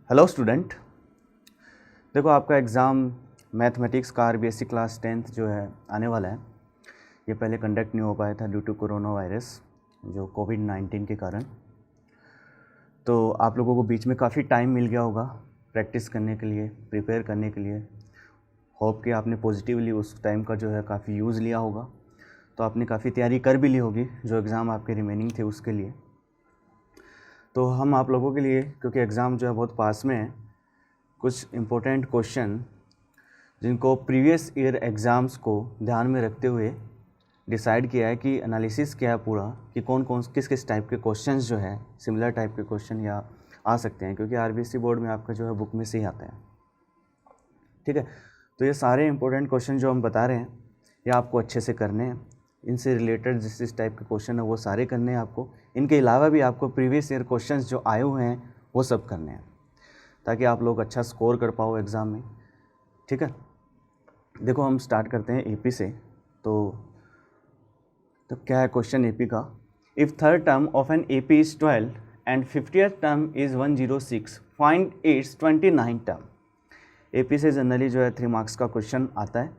Hello student, देखो आपका exam mathematics का आरबीएससी क्लास 10th जो है आने वाला है। ये पहले कंडक्ट नहीं हो पाया था ड्यू टू कोरोना वायरस जो कोविड-19 के कारण। तो आप लोगों को बीच में काफ़ी टाइम मिल गया होगा प्रैक्टिस करने के लिए, प्रिपेयर करने के लिए। होप कि आपने पॉजिटिवली उस टाइम का जो है काफ़ी यूज़ लिया होगा। तो आपने काफ़ी तैयारी कर भी ली होगी जो एग्ज़ाम आपके रिमेनिंग थे उसके लिए। तो हम आप लोगों के लिए, क्योंकि एग्ज़ाम जो है बहुत पास में है, कुछ इम्पोर्टेंट क्वेश्चन जिनको प्रीवियस ईयर एग्ज़ाम्स को ध्यान में रखते हुए डिसाइड किया है कि एनालिसिस किया है पूरा कि कौन कौन किस किस टाइप के क्वेश्चंस जो है सिमिलर टाइप के क्वेश्चन या आ सकते हैं, क्योंकि आरबीएससी बोर्ड में आपका जो है बुक में से ही आते हैं। ठीक है, तो ये सारे इंपॉर्टेंट क्वेश्चन जो हम बता रहे हैं ये आपको अच्छे से करने हैं। इनसे रिलेटेड जिस टाइप के क्वेश्चन है वो सारे करने हैं आपको। इनके अलावा भी आपको प्रीवियस ईयर क्वेश्चंस जो आए हुए हैं वो सब करने हैं ताकि आप लोग अच्छा स्कोर कर पाओ एग्ज़ाम में। ठीक है, देखो हम स्टार्ट करते हैं एपी से। तो क्या है क्वेश्चन एपी का। If third term of an AP is 12 and 50th term is 106, find its 29 term. AP से जनरली जो है 3 मार्क्स का क्वेश्चन आता है,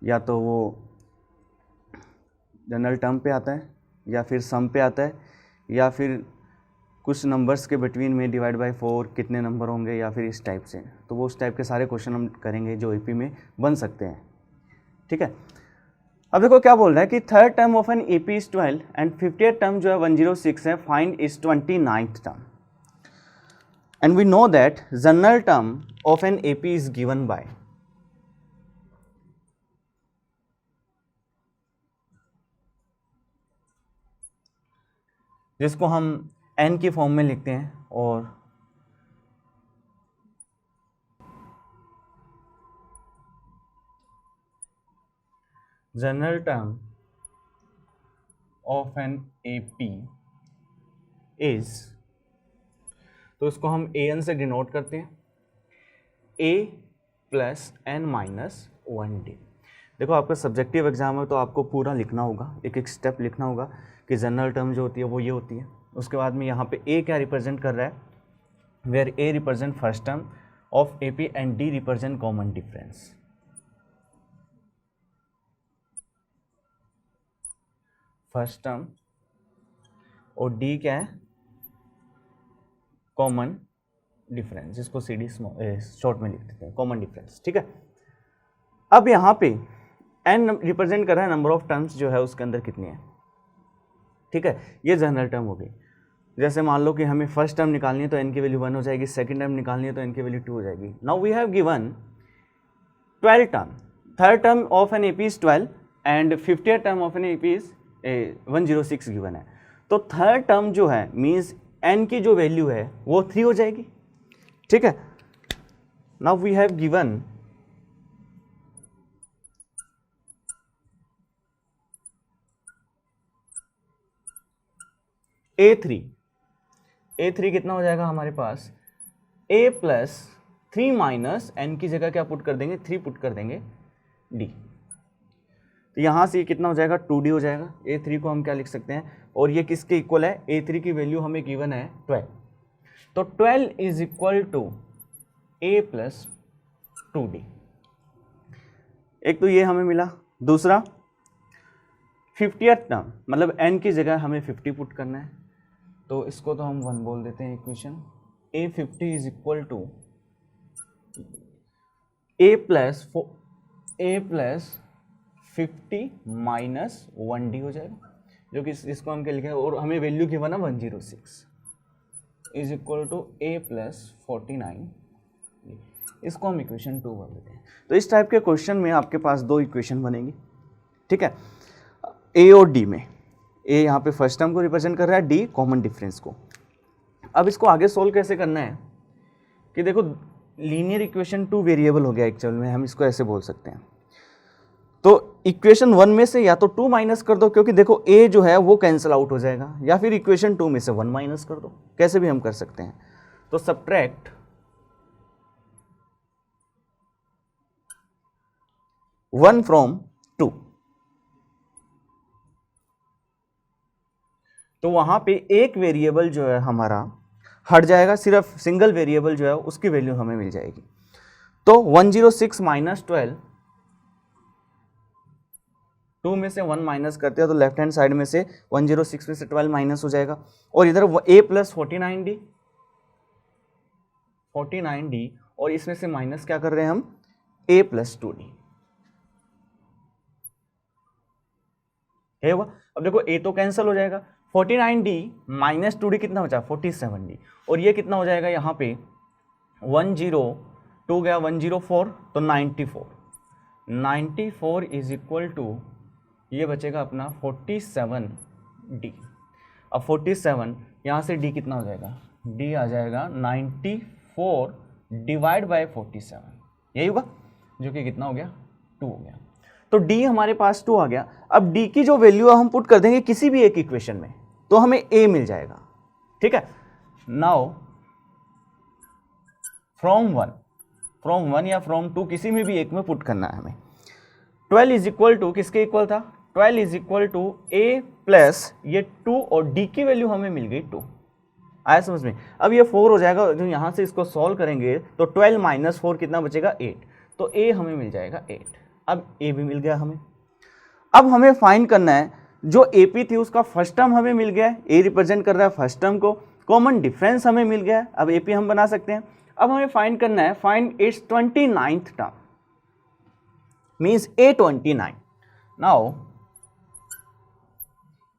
या तो वो जनरल टर्म पे आता है या फिर सम पे आता है या फिर कुछ नंबर्स के बिटवीन में डिवाइड बाय 4 कितने नंबर होंगे या फिर इस टाइप से। तो वो उस टाइप के सारे क्वेश्चन हम करेंगे जो एपी में बन सकते हैं। ठीक है, अब देखो क्या बोल रहा है कि third term of an AP is 12 and 50th term जो है 106 है, find is 29th term and we know that general term of an AP is given by जिसको हम n की फॉर्म में लिखते हैं, और general term of an AP is, तो इसको हम an से डिनोट करते हैं, a plus n minus 1d। देखो आपका सब्जेक्टिव एग्जाम है तो आपको पूरा लिखना होगा, एक एक स्टेप लिखना होगा कि जनरल टर्म जो होती है वो ये होती है। उसके बाद में यहाँ पे a क्या रिप्रेजेंट कर रहा है, where a represent first term of AP and d represent common difference. First term और d क्या है, कॉमन डिफरेंस, जिसको CD शॉर्ट में लिख देते हैं कॉमन डिफरेंस। ठीक है, अब यहाँ पे n रिप्रेजेंट कर रहा है नंबर ऑफ टर्म्स जो है उसके अंदर कितनी है। ठीक है, ये जनरल टर्म हो गई। जैसे मान लो कि हमें फर्स्ट टर्म निकालनी है तो n की वैल्यू 1 हो जाएगी, सेकंड टर्म निकालनी है तो n की वैल्यू 2 हो जाएगी। Now we have given 12 term, third term of an AP is 12 and 50th term of an AP is 106 given है। तो थर्ड टर्म जो है मीन्स n की जो वैल्यू है वो 3 हो जाएगी। ठीक है, now we have given A3 कितना हो जाएगा हमारे पास, a प्लस 3 माइनस n की जगह क्या पुट कर देंगे, 3 पुट कर देंगे d। तो यहाँ से ये कितना हो जाएगा, 2d हो जाएगा। A3 को हम क्या लिख सकते हैं, और ये किसके इक्वल है, A3 की वैल्यू हमें गिवन है 12। तो 12 is equal to a plus 2d। एक तो ये हमें मिला। दूसरा 50th टर्म, मतलब n की जगह हमें 50 पुट करना है, तो इसको तो हम 1 बोल देते हैं equation. A50 is equal to a plus 50 minus 1d हो जाएगा, जो कि इसको हम क्या लिखेंगे, और हमें वैल्यू गिवन है 106 is equal to a plus 49। इसको हम इक्वेशन 2 बोल देते हैं। तो इस टाइप के क्वेश्चन में आपके पास 2 इक्वेशन बनेंगी। ठीक है, a और d में a यहाँ पे फर्स्ट टर्म को रिप्रेजेंट कर रहा है, d कॉमन डिफरेंस को। अब इसको आगे सोल्व कैसे करना है कि देखो लीनियर इक्वेशन 2 वेरिएबल हो गया एक्चुअल में, हम इसको ऐसे बोल सकते हैं। तो इक्वेशन 1 में से या तो 2 माइनस कर दो, क्योंकि देखो a जो है वो कैंसिल आउट हो जाएगा, या फिर इक्वेशन 2 में से 1 माइनस कर दो, कैसे भी हम कर सकते हैं। तो सब्ट्रैक्ट 1 फ्रॉम 2, तो वहां पे एक वेरिएबल जो है हमारा हट जाएगा, सिर्फ सिंगल वेरिएबल जो है उसकी वैल्यू हमें मिल जाएगी। तो 106 माइनस 12, 2 में से 1 माइनस करते हैं तो लेफ्ट हैंड साइड में से 106 में से 12 माइनस हो जाएगा, और इधर a प्लस 49d, 49d, और इसमें से माइनस क्या कर रहे हैं हम, a प्लस 2d। है हुआ। अब देखो a तो कैंसिल हो जाएगा, 49d माइनस 2d कितना बचा, 47d, और ये कितना हो जाएगा यहाँ पे 102 गया 104, तो 94, 94 इज इक्वल टू ये बचेगा अपना 47d। अब 47 यहाँ से d कितना हो जाएगा, d आ जाएगा 94 डिवाइड बाय 47, यही होगा, जो कि कितना हो गया, 2 हो गया। तो d हमारे पास 2 आ गया। अब d की जो वैल्यू हम पुट कर देंगे किसी भी एक इक्वेशन में तो हमें a मिल जाएगा, ठीक है। नाउ फ्रॉम 1 या फ्रॉम 2 किसी में भी एक में पुट करना है हमें। 12 इज इक्वल टू किसके इक्वल था, 12 is equal to a plus ये 2, और d की वैल्यू हमें मिल गई 2। आया समझ में। अब ये 4 हो जाएगा, जो यहाँ से इसको सॉल्व करेंगे तो 12 माइनस 4 कितना बचेगा, 8, तो a हमें मिल जाएगा 8। अब a भी मिल गया हमें। अब हमें फाइंड करना है जो AP थी उसका फर्स्ट टर्म हमें मिल गया है, a रिप्रेजेंट कर रहा है फर्स्ट टर्म को, कॉमन डिफरेंस हमें मिल गया है, अब AP हम बना सकते हैं। अब हमें फाइंड करना है, find its 29th term, means A29। Now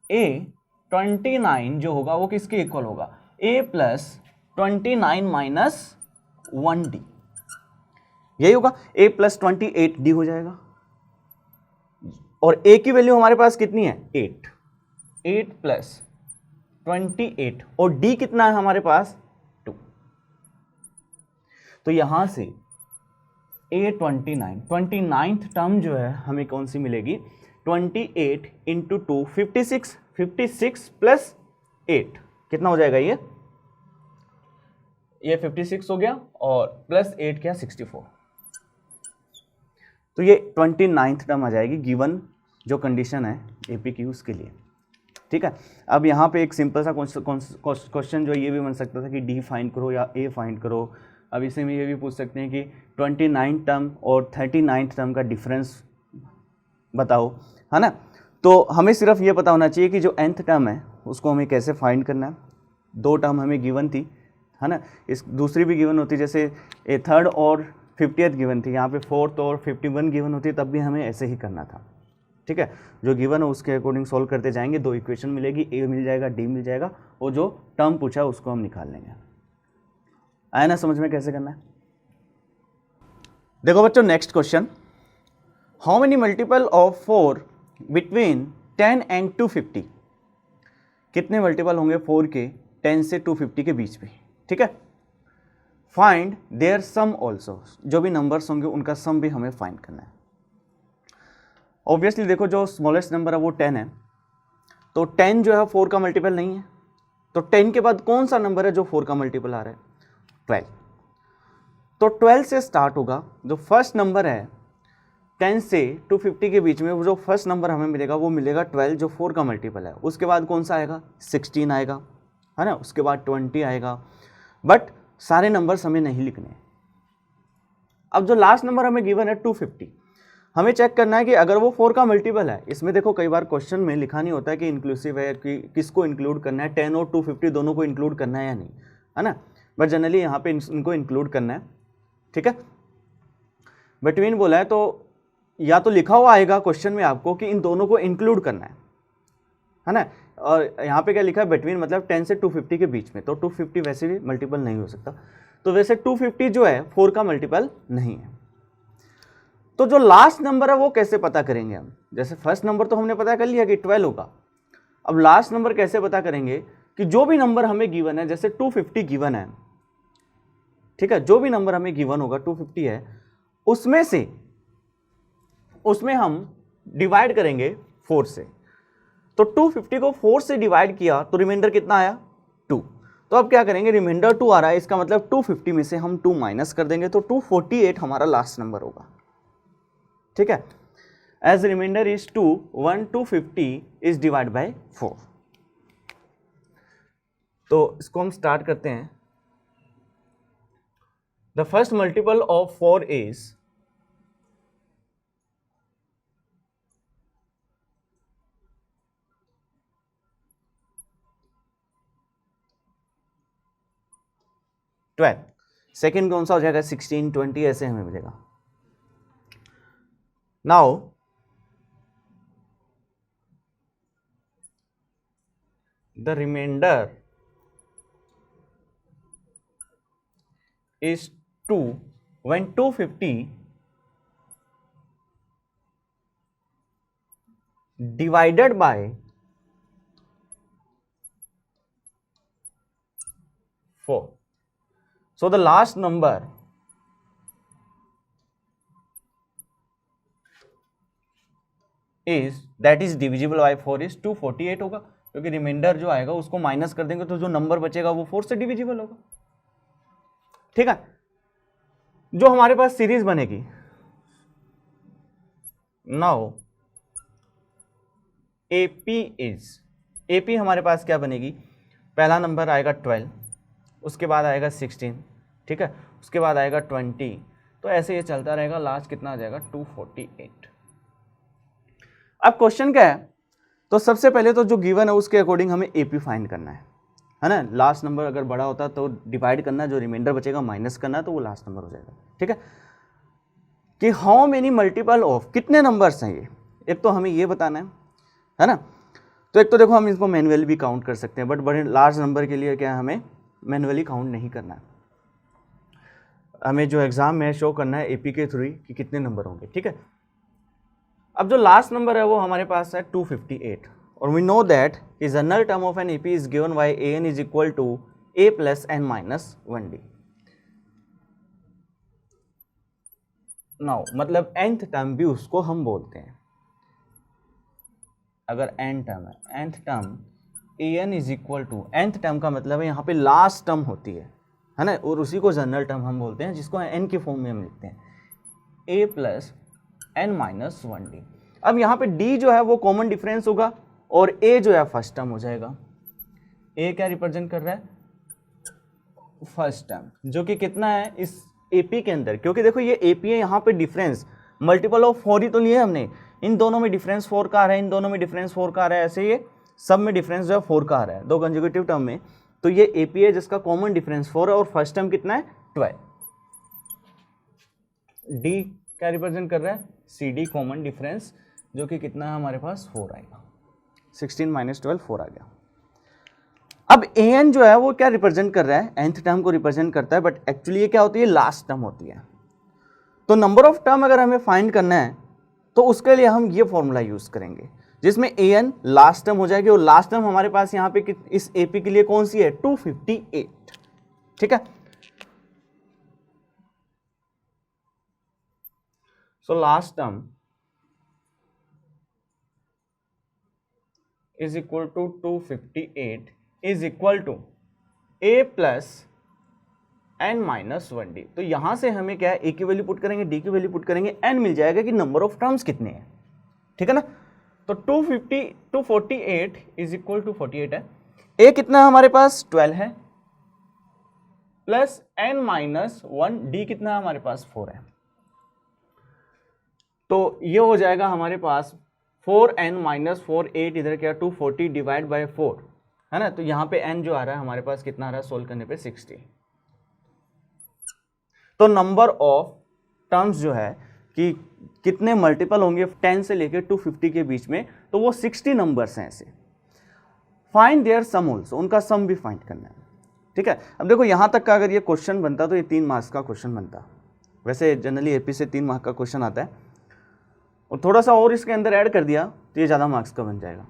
A29 जो होगा वो किसके इक्वल होगा, a प्लस 29 माइनस 1d, यही होगा, a प्लस 28d हो जाएगा। और a की वैल्यू हमारे पास कितनी है, 8 प्लस 28, और d कितना है हमारे पास, 2। तो यहां से A29 29th टर्म जो है हमें कौन सी मिलेगी, 28 इंटू 2 56, 56 प्लस 8 कितना हो जाएगा, ये 56 हो गया, और प्लस 8 क्या, 64। तो ये 29th टर्म आ जाएगी गिवन जो कंडीशन है AP की उसके लिए, ठीक है। अब यहाँ पे एक सिंपल सा क्वेश्चन जो ये भी बन सकता था कि D फाइंड करो या A फाइंड करो। अब इसे में ये भी पूछ सकते हैं कि 29th टर्म और 39th टर्म का डिफरेंस बताओ, है ना। तो हमें सिर्फ ये पता होना चाहिए कि जो nth टर्म है उसको हमें कैसे फाइंड करना है। 2 टर्म हमें गिवन थी, है ना, इस दूसरी भी गिवन होती, जैसे 3rd और 50th गिवन थी, यहाँ पे 4th और 51 गिवन होती, तब भी हमें ऐसे ही करना था, ठीक है। जो गिवन है उसके अकॉर्डिंग सॉल्व करते जाएंगे, 2 इक्वेशन मिलेगी, A मिल जाएगा, D मिल जाएगा, और जो टर्म पूछा उसको हम निकाल लेंगे। आया ना समझ में कैसे करना है। देखो बच्चों next question, how many multiple of 4 between 10 and 250, कितने मल्टीपल होंगे 4 के 10 से 250 के बीच में, ठीक है। फाइंड देयर सम ऑल्सो, जो भी नंबर्स होंगे उनका सम भी हमें फाइंड करना है। ऑब्वियसली देखो जो स्मॉलेस्ट नंबर है वो 10 है, तो 10 जो है 4 का मल्टीपल नहीं है, तो 10 के बाद कौन सा नंबर है जो 4 का मल्टीपल आ रहा है, 12। तो 12 से स्टार्ट होगा, जो फर्स्ट नंबर है 10 से 250 के बीच में, वो जो फर्स्ट नंबर हमें मिलेगा वो मिलेगा 12 जो 4 का मल्टीपल है। उसके बाद कौन सा आएगा, 16 आएगा, है ना, उसके बाद 20 आएगा, बट सारे नंबर्स हमें नहीं लिखने। अब जो लास्ट नंबर हमें गिवन है 250, हमें चेक करना है कि अगर वो 4 का मल्टीपल है, इसमें देखो कई बार क्वेश्चन में लिखा नहीं होता है कि इंक्लूसिव है, कि किसको इंक्लूड करना है, 10 और 250 दोनों को इंक्लूड करना है या नहीं, है ना, बट जनरली यहाँ पे इनको इंक्लूड करना है, ठीक है। बिटवीन बोला है तो या तो लिखा हुआ आएगा क्वेश्चन में आपको कि इन दोनों को इंक्लूड करना है ना, और यहाँ पे क्या लिखा है, बिटवीन मतलब 10 से 250 के बीच में, तो 250 वैसे भी मल्टीपल नहीं हो सकता, तो वैसे 250 जो है 4 का मल्टीपल नहीं है। तो जो लास्ट नंबर है वो कैसे पता करेंगे हम, जैसे फर्स्ट नंबर तो हमने पता कर लिया कि 12 होगा, अब लास्ट नंबर कैसे पता करेंगे कि जो भी नंबर हमें गिवन है, जैसे 250 गिवन है, ठीक है, जो भी नंबर हमें गिवन होगा 250 है, उसमें हम डिवाइड करेंगे 4 से, तो 250 को 4 से डिवाइड किया तो रिमाइंडर कितना आया, 2। तो अब क्या करेंगे, रिमाइंडर 2 आ रहा है, इसका मतलब 250 में से हम 2 माइनस कर देंगे, तो 248 हमारा लास्ट नंबर होगा, ठीक है। As remainder is 2 1 250 is divide by 4। तो इसको हम स्टार्ट करते हैं। The first multiple of 4 is 12। Second कौन सा हो जाएगा? 16, 20, ऐसे हमें मिलेगा। Now the remainder is 2 when 250 divided by 4. So the last number is that is divisible by 4 is 248 होगा, क्योंकि रिमाइंडर जो आएगा उसको माइनस कर देंगे तो जो नंबर बचेगा वो 4 से डिविजिबल होगा। ठीक है, जो हमारे पास सीरीज बनेगी नाउ एपी इज, एपी हमारे पास क्या बनेगी? पहला नंबर आएगा 12, उसके बाद आएगा 16, ठीक है, उसके बाद आएगा 20, तो ऐसे ये चलता रहेगा। लास्ट कितना आ जाएगा? 248। अब क्वेश्चन क्या है? तो सबसे पहले तो जो गिवन है उसके अकॉर्डिंग हमें एपी फाइंड करना है ना। लास्ट नंबर अगर बड़ा होता तो डिवाइड करना, जो रिमाइंडर बचेगा माइनस करना, तो वो लास्ट नंबर हो जाएगा। ठीक है, कि हाउ मेनी मल्टीपल ऑफ, कितने नंबर्स हैं ये, एक तो हमें ये बताना है ना। तो एक तो देखो हम इसको मैन्युअली भी काउंट कर सकते हैं, बट बड़े लार्ज नंबर के लिए क्या हमें मैन्युअली काउंट नहीं करना है, हमें जो एग्जाम में शो करना है एपी के थ्रू कि कितने नंबर होंगे। ठीक है, अब जो लास्ट नंबर है वो हमारे पास है 258, और we know that is general term of an AP is given by an is equal to a plus n minus 1d। Now मतलब nth टर्म भी उसको हम बोलते हैं, अगर n टर्म है, nth term an is equal to, nth term का मतलब है यहाँ पे लास्ट टर्म होती है ना, और उसी को जनरल टर्म हम बोलते हैं, जिसको n के फॉर्म में हम लिखते हैं a plus n minus 1d। अब यहाँ पे d जो है वो कॉमन डिफरेंस होगा और a जो है फर्स्ट टर्म हो जाएगा। a क्या रिप्रेजेंट कर रहा है? फर्स्ट टर्म, जो कि कितना है इस AP के अंदर, क्योंकि देखो ये AP है, यहाँ पे डिफरेंस मल्टीपल ऑफ 4 ही तो लिए हमने, इन दोनों में डिफरेंस 4 का आ रहा है, इन दोनों में डिफरेंस 4 का आ रहा है, ऐसे ये सब में डिफरेंस जो है 4 का आ रहा है, दो कंसेक्यूटिव टर्म में। तो ये AP है जिसका कॉमन डिफरेंस 4 है, और फर्स्ट टर्म कितना है? 12। D क्या रिप्रेजेंट कर रहा है? CD कॉमन डिफरेंस, जो कि कितना है हमारे पास? 4 आएगा। 16 माइनस 12 4 आ गया। अब an जो है वो क्या रिप्रेजेंट कर रहा है? nth टर्म को रिप्रेजेंट करता है, बट एक्चुअली ये क्या होती है? लास्ट टर्म होती है। तो नंबर ऑफ टर्म अगर हमें फाइंड करना है तो उसके लिए हम ये फॉर्मूला यूज करेंगे, जिसमें an लास्ट टर्म हो जाएगी, और लास्ट टर्म हमारे पास यहाँ पे इस AP के लिए कौन सी है? 258। ठीक है, so last term is equal to 258 is equal to a plus n minus 1d। तो यहां से हमें क्या है? a की वैल्यू पुट करेंगे, d की वैल्यू पुट करेंगे, n मिल जाएगा कि नंबर ऑफ टर्म्स कितने हैं। ठीक है ना, तो 248 इज इक्वल टू 48 है, a कितना हमारे पास? 12 है, प्लस n माइनस 1d कितना हमारे पास? 4 है। तो ये हो जाएगा हमारे पास 4n माइनस 4, 8 इधर क्या? 240 डिवाइड बाय 4 है ना। तो यहाँ पे n जो आ रहा है हमारे पास कितना आ रहा है? सोल्व करने पे 60। तो नंबर ऑफ टर्म्स जो है कि कितने मल्टीपल होंगे 10 से लेकर 250 के बीच में, तो वो 60 नंबर्स हैं ऐसे। फाइंड देयर सम ऑल्सो, उनका सम भी फाइंड करना है। ठीक है, अब देखो यहाँ तक का अगर ये क्वेश्चन बनता तो ये 3 मार्क्स का क्वेश्चन बनता। वैसे जनरली AP से 3 मार्क्स का क्वेश्चन आता है, और थोड़ा सा और इसके अंदर ऐड कर दिया तो ये ज़्यादा मार्क्स का बन जाएगा।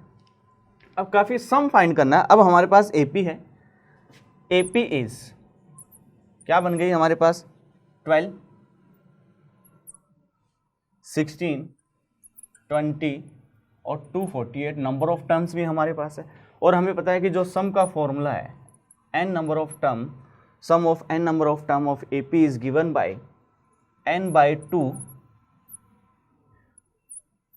अब काफ़ी सम फाइंड करना है। अब हमारे पास AP है, AP इज क्या बन गई हमारे पास? 12, 16, 20 और 248 नंबर ऑफ टर्म्स भी हमारे पास है, और हमें पता है कि जो सम का फॉर्मूला है n number of term, sum of n number of term of AP is given by n by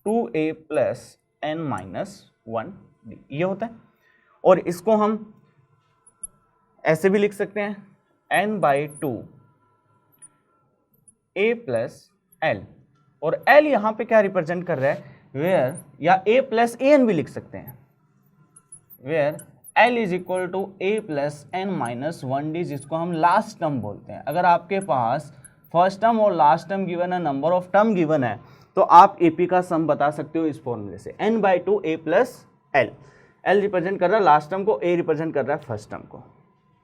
2a plus n minus 1d, ये होता है। और इसको हम ऐसे भी लिख सकते हैं n/2 a प्लस एल, और एल यहां पे क्या रिप्रेजेंट कर रहा है, वेयर, या a प्लस an भी लिख सकते हैं, where L is equal to a plus n minus 1d, जिसको हम लास्ट टर्म बोलते हैं। अगर आपके पास फर्स्ट टर्म और लास्ट टर्म गिवन है, नंबर ऑफ टर्म गिवन है, तो आप AP का सम बता सकते हो इस फॉर्मूले से, n/2 a plus L. L represent कर रहा है लास्ट टर्म को, a रिप्रेजेंट कर रहा है फर्स्ट टर्म को,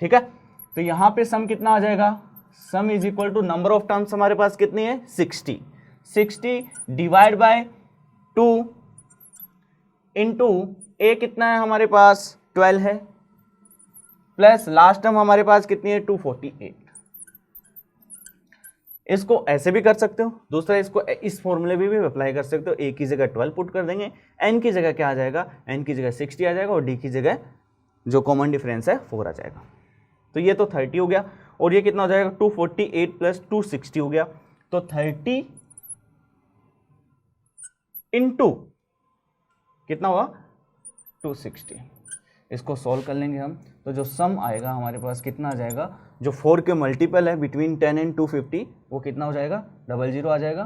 ठीक है। तो यहां पे सम कितना आ जाएगा, sum is equal to number of terms हमारे पास कितनी है 60 डिवाइड बाय 2 इंटू a कितना है हमारे पास 12 है, प्लस लास्ट टर्म हमारे पास कितनी है 248। इसको ऐसे भी कर सकते हो, दूसरा इसको इस फॉर्मूले में भी अप्लाई कर सकते हो। a की जगह 12 पुट कर देंगे, n की जगह क्या आ जाएगा, n की जगह 60 आ जाएगा, और d की जगह जो कॉमन डिफरेंस है 4 आ जाएगा। तो ये तो 30 हो गया, और ये कितना हो जाएगा 248 प्लस 260 हो गया, तो 30 इंटू कितना हुआ 260। इसको सॉल्व कर लेंगे हम, तो जो सम आएगा हमारे पास कितना आ जाएगा, जो 4 के मल्टीपल है बिटवीन 10 एंड 250, वो कितना हो जाएगा 00 आ जाएगा,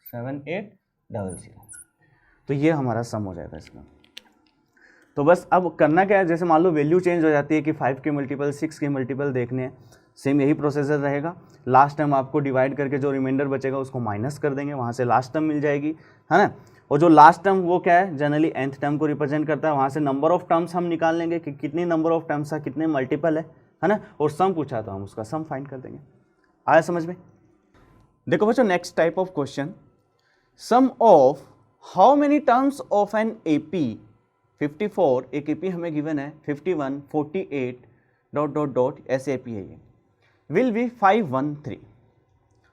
7800। तो ये हमारा सम हो जाएगा इसका। तो बस अब करना क्या है, जैसे मान लो वैल्यू चेंज हो जाती है कि 5 के मल्टीपल 6 के मल्टीपल देखने हैं, सेम यही प्रोसेसर रहेगा। लास्ट टाइम आपको डिवाइड करके जो रिमाइंडर बचेगा उसको माइनस कर देंगे, वहाँ से लास्ट टर्म मिल जाएगी, है ना। और जो लास्ट टर्म वो क्या है, जनरली nth टर्म को रिप्रेजेंट करता है, वहाँ से नंबर ऑफ टर्म्स हम निकाल लेंगे कि कितनी नंबर ऑफ टर्म्स है, कितने मल्टीपल है ना, और सम पूछा तो हम उसका सम फाइंड कर देंगे। आया समझ में। देखो बच्चों next type of question, sum of how many terms of an AP 54, एक AP हमें गिवन है 51, 48 ... ऐसे AP है ये, विल बी 513।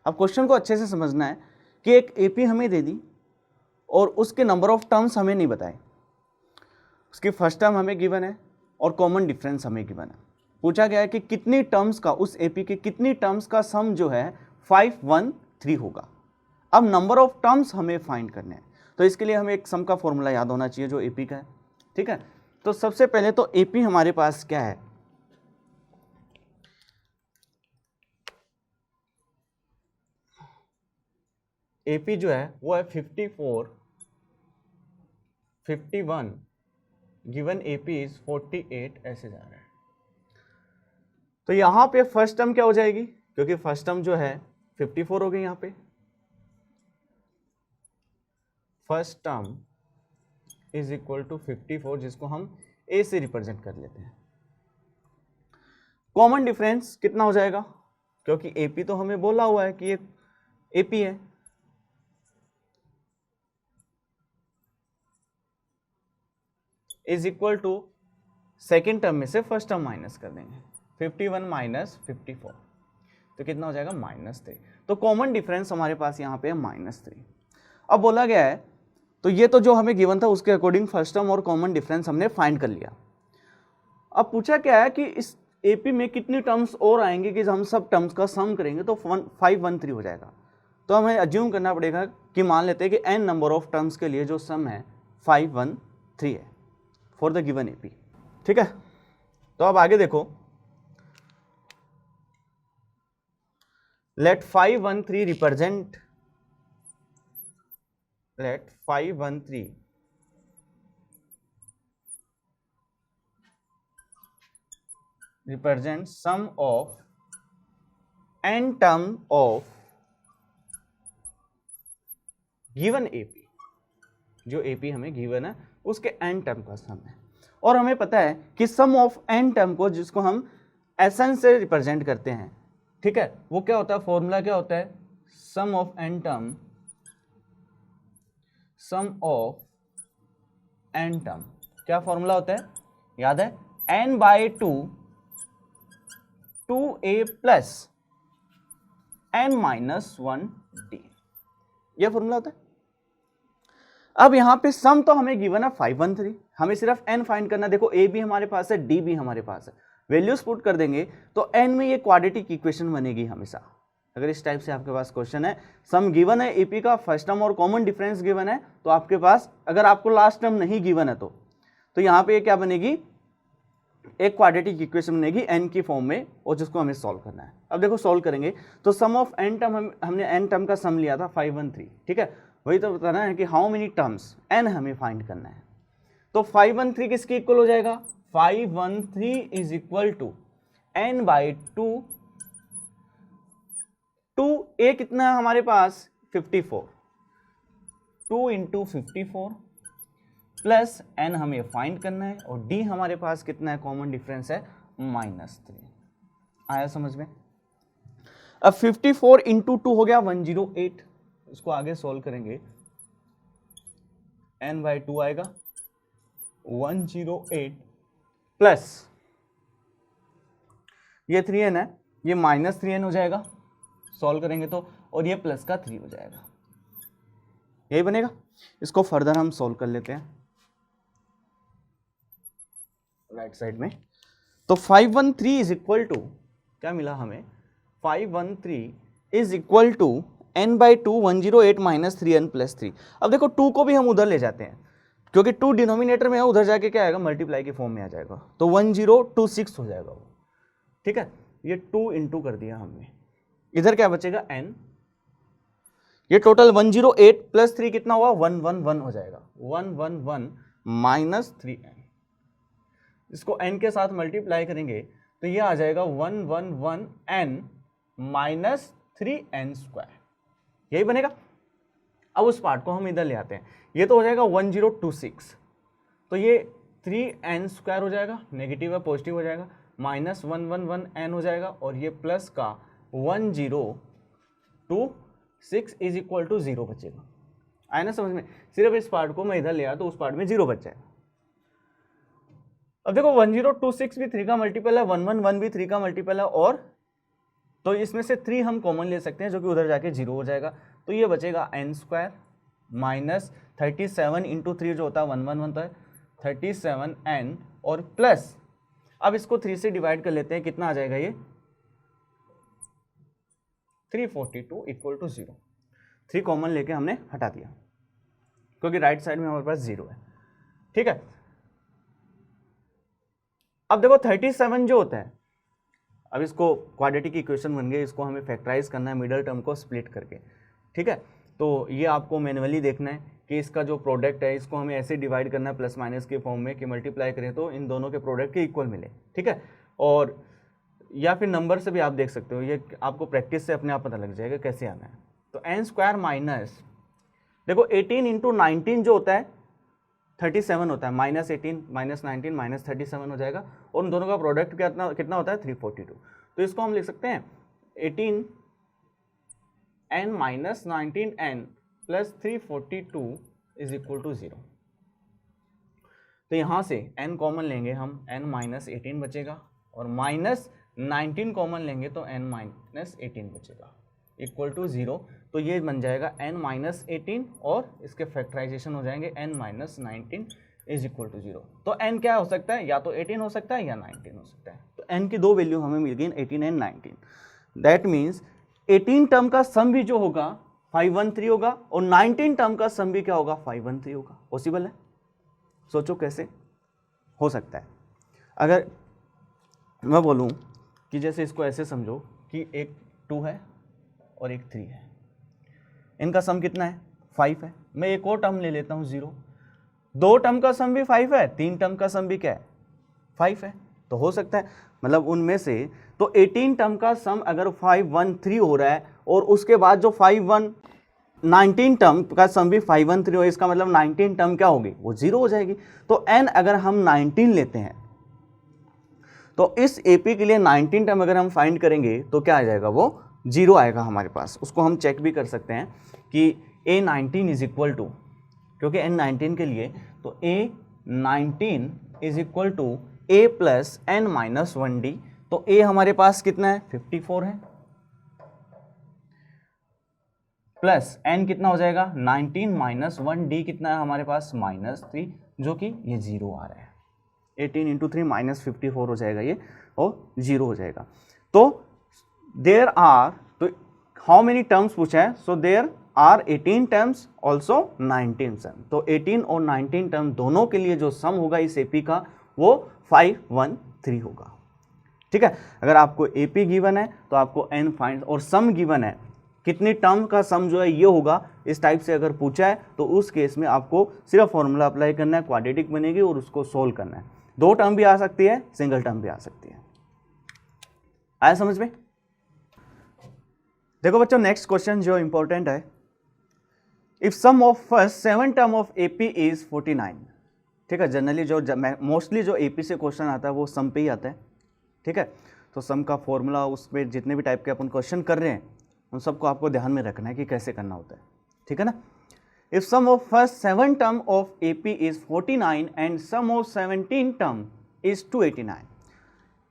अब क्वेश्चन को अच्छे से समझना है कि एक AP हमें दे दी और उसके नंबर ऑफ टर्म्स हमें नहीं बताए, उसकी फर्स्ट टर्म हमें गिवन है और कॉमन डिफरेंस हमें गिवन है। पूछा गया है कि कितनी टर्म्स का, उस AP के कितनी टर्म्स का सम जो है 513 होगा। अब नंबर ऑफ टर्म्स हमें फाइंड करने हैं, तो इसके लिए हमें एक सम का फॉर्मूला याद होना चाहिए जो AP का है, ठीक है। तो सबसे पहले तो AP हमारे पास क्या है, AP जो है वो है 54, 51, गिवन AP इज 48, ऐसे जा रहा है। तो यहां पे फर्स्ट टर्म क्या हो जाएगी, क्योंकि फर्स्ट टर्म जो है 54 हो गई, यहां पे first term is equal to 54, जिसको हम A से रिप्रेजेंट कर लेते हैं। कॉमन डिफरेंस कितना हो जाएगा, क्योंकि AP तो हमें बोला हुआ है कि ये AP है, is equal to second term में से फर्स्ट टर्म माइनस कर देंगे, 51 माइनस 54, तो कितना हो जाएगा -3। तो कॉमन डिफरेंस हमारे पास यहाँ पे है -3। अब बोला गया है, तो ये तो जो हमें गिवन था उसके अकॉर्डिंग फर्स्ट टर्म और कॉमन डिफरेंस हमने फाइंड कर लिया। अब पूछा क्या है कि इस AP में कितनी टर्म्स और आएंगे कि हम सब टर्म्स का सम करेंगे तो 513 हो जाएगा। तो हमें अज्यूम करना पड़ेगा कि मान लेते हैं कि n नंबर ऑफ टर्म्स के लिए जो सम है 513 है फॉर द गिवन AP, ठीक है। तो अब आगे देखो, let 513 represent sum of n term of given AP, जो AP हमें गिवन है उसके n टर्म का सम है। और हमें पता है कि सम ऑफ n टर्म को, जिसको हम SN से रिप्रेजेंट करते हैं, ठीक है, वो क्या होता है, फॉर्मूला क्या होता है, sum of n term, sum of n term, क्या फॉर्मूला होता है, याद है, n/2 2a प्लस n-1d, यह फॉर्मूला होता है। अब यहां पे सम तो हमें गिवन है 513, हमें सिर्फ n फाइंड करना है। देखो a भी हमारे पास है, d भी हमारे पास है, वैल्यूज पुट कर देंगे तो n में ये क्वाड्रेटिक इक्वेशन बनेगी हमेशा। अगर इस टाइप से आपके पास क्वेश्चन है, सम गिवन है AP का, फर्स्ट टर्म और कॉमन डिफरेंस गिवन है, तो आपके पास, अगर आपको लास्ट टर्म नहीं गिवन है तो यहाँ पे क्या बनेगी एक क्वाड्रेटिक इक्वेशन बनेगी n की फॉर्म में और जिसको हमें सॉल्व करना है। अब देखो सॉल्व करेंगे तो सम ऑफ n टर्म हमने n टर्म का सम लिया था 513, ठीक है, वही तो बताना है कि हाउ मेनी टर्म्स n हमें फाइंड करना है। तो 513 किसके इक्वल हो जाएगा, 513 is equal to n by 2, 2a कितना है हमारे पास 54, 2 इंटू 54 प्लस n हमें फाइंड करना है और d हमारे पास कितना है, कॉमन डिफरेंस है -3। आया समझ में। अब 54 इंटू 2 हो गया 108, इसको आगे सॉल्व करेंगे, n बाई 2 आएगा 108 प्लस ये 3n है, ये -3n हो जाएगा सॉल्व करेंगे तो, और ये प्लस का 3 हो जाएगा, यही बनेगा। इसको फर्दर हम सॉल्व कर लेते हैं राइट साइड में। तो 513 इज इक्वल टू क्या मिला हमें, 513 is equal to n by 2 108 minus 3n plus 3। अब देखो 2 को भी हम उधर ले जाते हैं क्योंकि 2 डिनोमिनेटर में है, उधर जाके क्या आएगा, मल्टीप्लाई के फॉर्म में आ जाएगा, तो 1026 हो जाएगा वो, ठीक है। ये 2 इंटू कर दिया हमने, इधर क्या बचेगा n, ये टोटल 108 प्लस 3 कितना हुआ 111 हो जाएगा, 111 माइनस 3n, इसको n के साथ मल्टीप्लाई करेंगे तो ये आ जाएगा 111n माइनस 3n स्क्वायर, यही बनेगा। अब उस पार्ट को हम इधर ले आते हैं, ये तो हो जाएगा 1026, तो ये 3n स्क्वायर हो जाएगा, नेगेटिव है पॉजिटिव हो जाएगा, माइनस 111n हो जाएगा और ये प्लस का 1026 इज इक्वल टू 0 बचेगा। आया ना समझ में। सिर्फ इस पार्ट को मैं इधर ले आया तो उस पार्ट में 0 बच जाएगा। अब देखो 1026 भी 3 का मल्टीपल है, 111 भी 3 का मल्टीपल है, और तो इसमें से 3 हम कॉमन ले सकते हैं जो कि उधर जाके 0 हो जाएगा, तो ये बचेगा n स्क्वायर माइनस 37 इंटू 3 जो होता है 111 तो है 37n और प्लस, अब इसको 3 से डिवाइड कर लेते हैं, कितना आ जाएगा ये 342 इक्वल टू 0। 3 कॉमन लेके हमने हटा दिया क्योंकि राइट साइड में हमारे पास 0 है, ठीक है। अब देखो 37 जो होता है, अब इसको क्वाड्रेटिक इक्वेशन बन गई, इसको हमें फैक्टराइज करना है मिडल टर्म को स्प्लिट करके, ठीक है। तो ये आपको मैन्युअली देखना है कि इसका जो प्रोडक्ट है इसको हमें ऐसे डिवाइड करना है प्लस माइनस के फॉर्म में कि मल्टीप्लाई करें तो इन दोनों के प्रोडक्ट के इक्वल मिले, ठीक है। और या फिर नंबर से भी आप देख सकते हो, ये आपको प्रैक्टिस से अपने आप पता लग जाएगा कैसे आना है। तो n स्क्वायर माइनस देखो 18 इंटू 19 जो होता है 37 होता है, माइनस 18 माइनस 19 माइनस 37 हो जाएगा, और उन दोनों का प्रोडक्ट कितना होता है 342। तो इसको हम लिख सकते हैं 18n minus 19n plus 342 is equal to 0। तो यहाँ से n कॉमन लेंगे हम, n माइनस 18 बचेगा, और माइनस 19 कॉमन लेंगे तो n माइनस 18 बचेगा इक्वल टू 0। तो ये बन जाएगा n माइनस 18 और इसके फैक्टराइजेशन हो जाएंगे n minus 19 is equal to 0। तो n क्या हो सकता है, या तो 18 हो सकता है या 19 हो सकता है। तो n की 2 वैल्यू हमें मिल गई 18 एंड 19। दैट मीन्स 18 टर्म का सम भी जो होगा 513 होगा और 19 टर्म का सम भी क्या होगा 513 होगा। पॉसिबल है, सोचो कैसे हो सकता है। अगर मैं बोलूं कि जैसे इसको ऐसे समझो कि एक 2 है और एक 3 है, इनका सम कितना है 5 है। मैं एक और टर्म ले लेता हूँ 0, 2 टर्म का सम भी 5 है, 3 टर्म का सम भी क्या है 5 है। तो हो सकता है मतलब उनमें से तो 18 टर्म का सम अगर 513 हो रहा है और उसके बाद जो 19 टर्म का सम भी 513 हो, इसका मतलब 19 टर्म क्या होगी वो 0 हो जाएगी। तो n अगर हम 19 लेते हैं तो इस AP के लिए 19 टर्म अगर हम फाइंड करेंगे तो क्या आ जाएगा, वो 0 आएगा हमारे पास। उसको हम चेक भी कर सकते हैं कि A19 इज इक्वल टू, क्योंकि N19 के लिए तो A19 is equal to A plus N minus 1D। तो A हमारे पास कितना है 54 है, प्लस N कितना हो जाएगा 19 माइनस 1D कितना है हमारे पास -3, जो कि ये 0 आ रहा है। 18 इंटू 3 माइनस 54 हो जाएगा ये, और 0 हो जाएगा। तो देयर आर, तो हाउ मेनी टर्म्स पूछा है, so there are 18 terms also 19 sum. तो 18 और 19 टर्म दोनों के लिए जो सम होगा इस AP का वो 513 3 होगा। ठीक है, अगर आपको AP गिवन है तो आपको n फाइंड, और सम गिवन है कितनी टर्म का सम जो है ये होगा, इस टाइप से अगर पूछा है तो उस केस में आपको सिर्फ फॉर्मूला अप्लाई करना है, क्वाड्रेटिक बनेगी और उसको सोल्व करना है। 2 टर्म भी आ सकती है, सिंगल टर्म भी आ सकती है। आया समझ में? देखो बच्चों, नेक्स्ट क्वेश्चन जो इंपॉर्टेंट है, if sum of first 7 term of AP is 49। ठीक है, जनरली जो मोस्टली जो AP से क्वेश्चन आता है वो सम पे ही आता है। ठीक है, तो सम का फॉर्मूला, उसमें जितने भी टाइप के अपन क्वेश्चन कर रहे हैं उन सबको आपको ध्यान में रखना है कि कैसे करना होता है। ठीक है ना? If sum of first 7 term of AP is 49 and sum of 17 term is 289।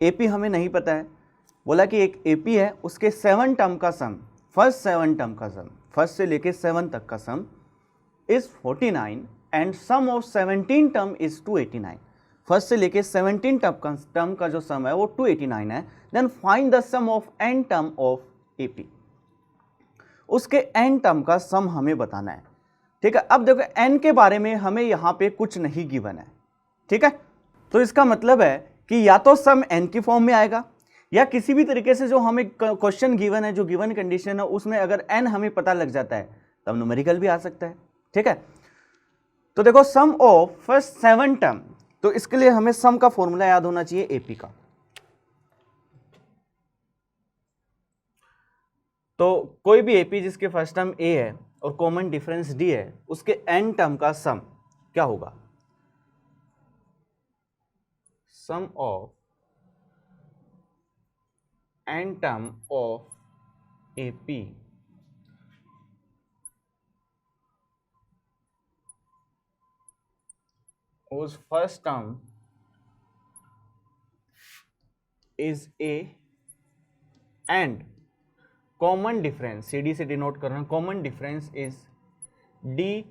AP हमें नहीं पता है, बोला कि एक AP है, उसके 7 टर्म का सम, फर्स्ट 7 टर्म का सम, फर्स्ट से लेके 7 तक का sum is 49 and sum of 17 term is 289। First से लेके 17 टर्म का जो सम है वो 289 है। Then find the sum of n term of AP। उसके n टर्म का सम हमें बताना है। ठीक है, अब देखो n के बारे में हमें यहां पे कुछ नहीं गिवन है। ठीक है, तो इसका मतलब है कि या तो सम n की फॉर्म में आएगा, या किसी भी तरीके से जो हमें क्वेश्चन गिवन है, जो गिवन कंडीशन है उसमें अगर n हमें पता लग जाता है तब न्यूमेरिकल भी आ सकता है। ठीक है, तो देखो सम ऑफ फर्स्ट 7 टर्म, तो इसके लिए हमें सम का फॉर्मूला याद होना चाहिए AP का। तो कोई भी AP जिसके फर्स्ट टर्म A है और कॉमन डिफरेंस D है, उसके n टर्म का सम क्या होगा? Sum of n term of AP whose first term is A and common difference, CD से डिनोट करना, common difference is D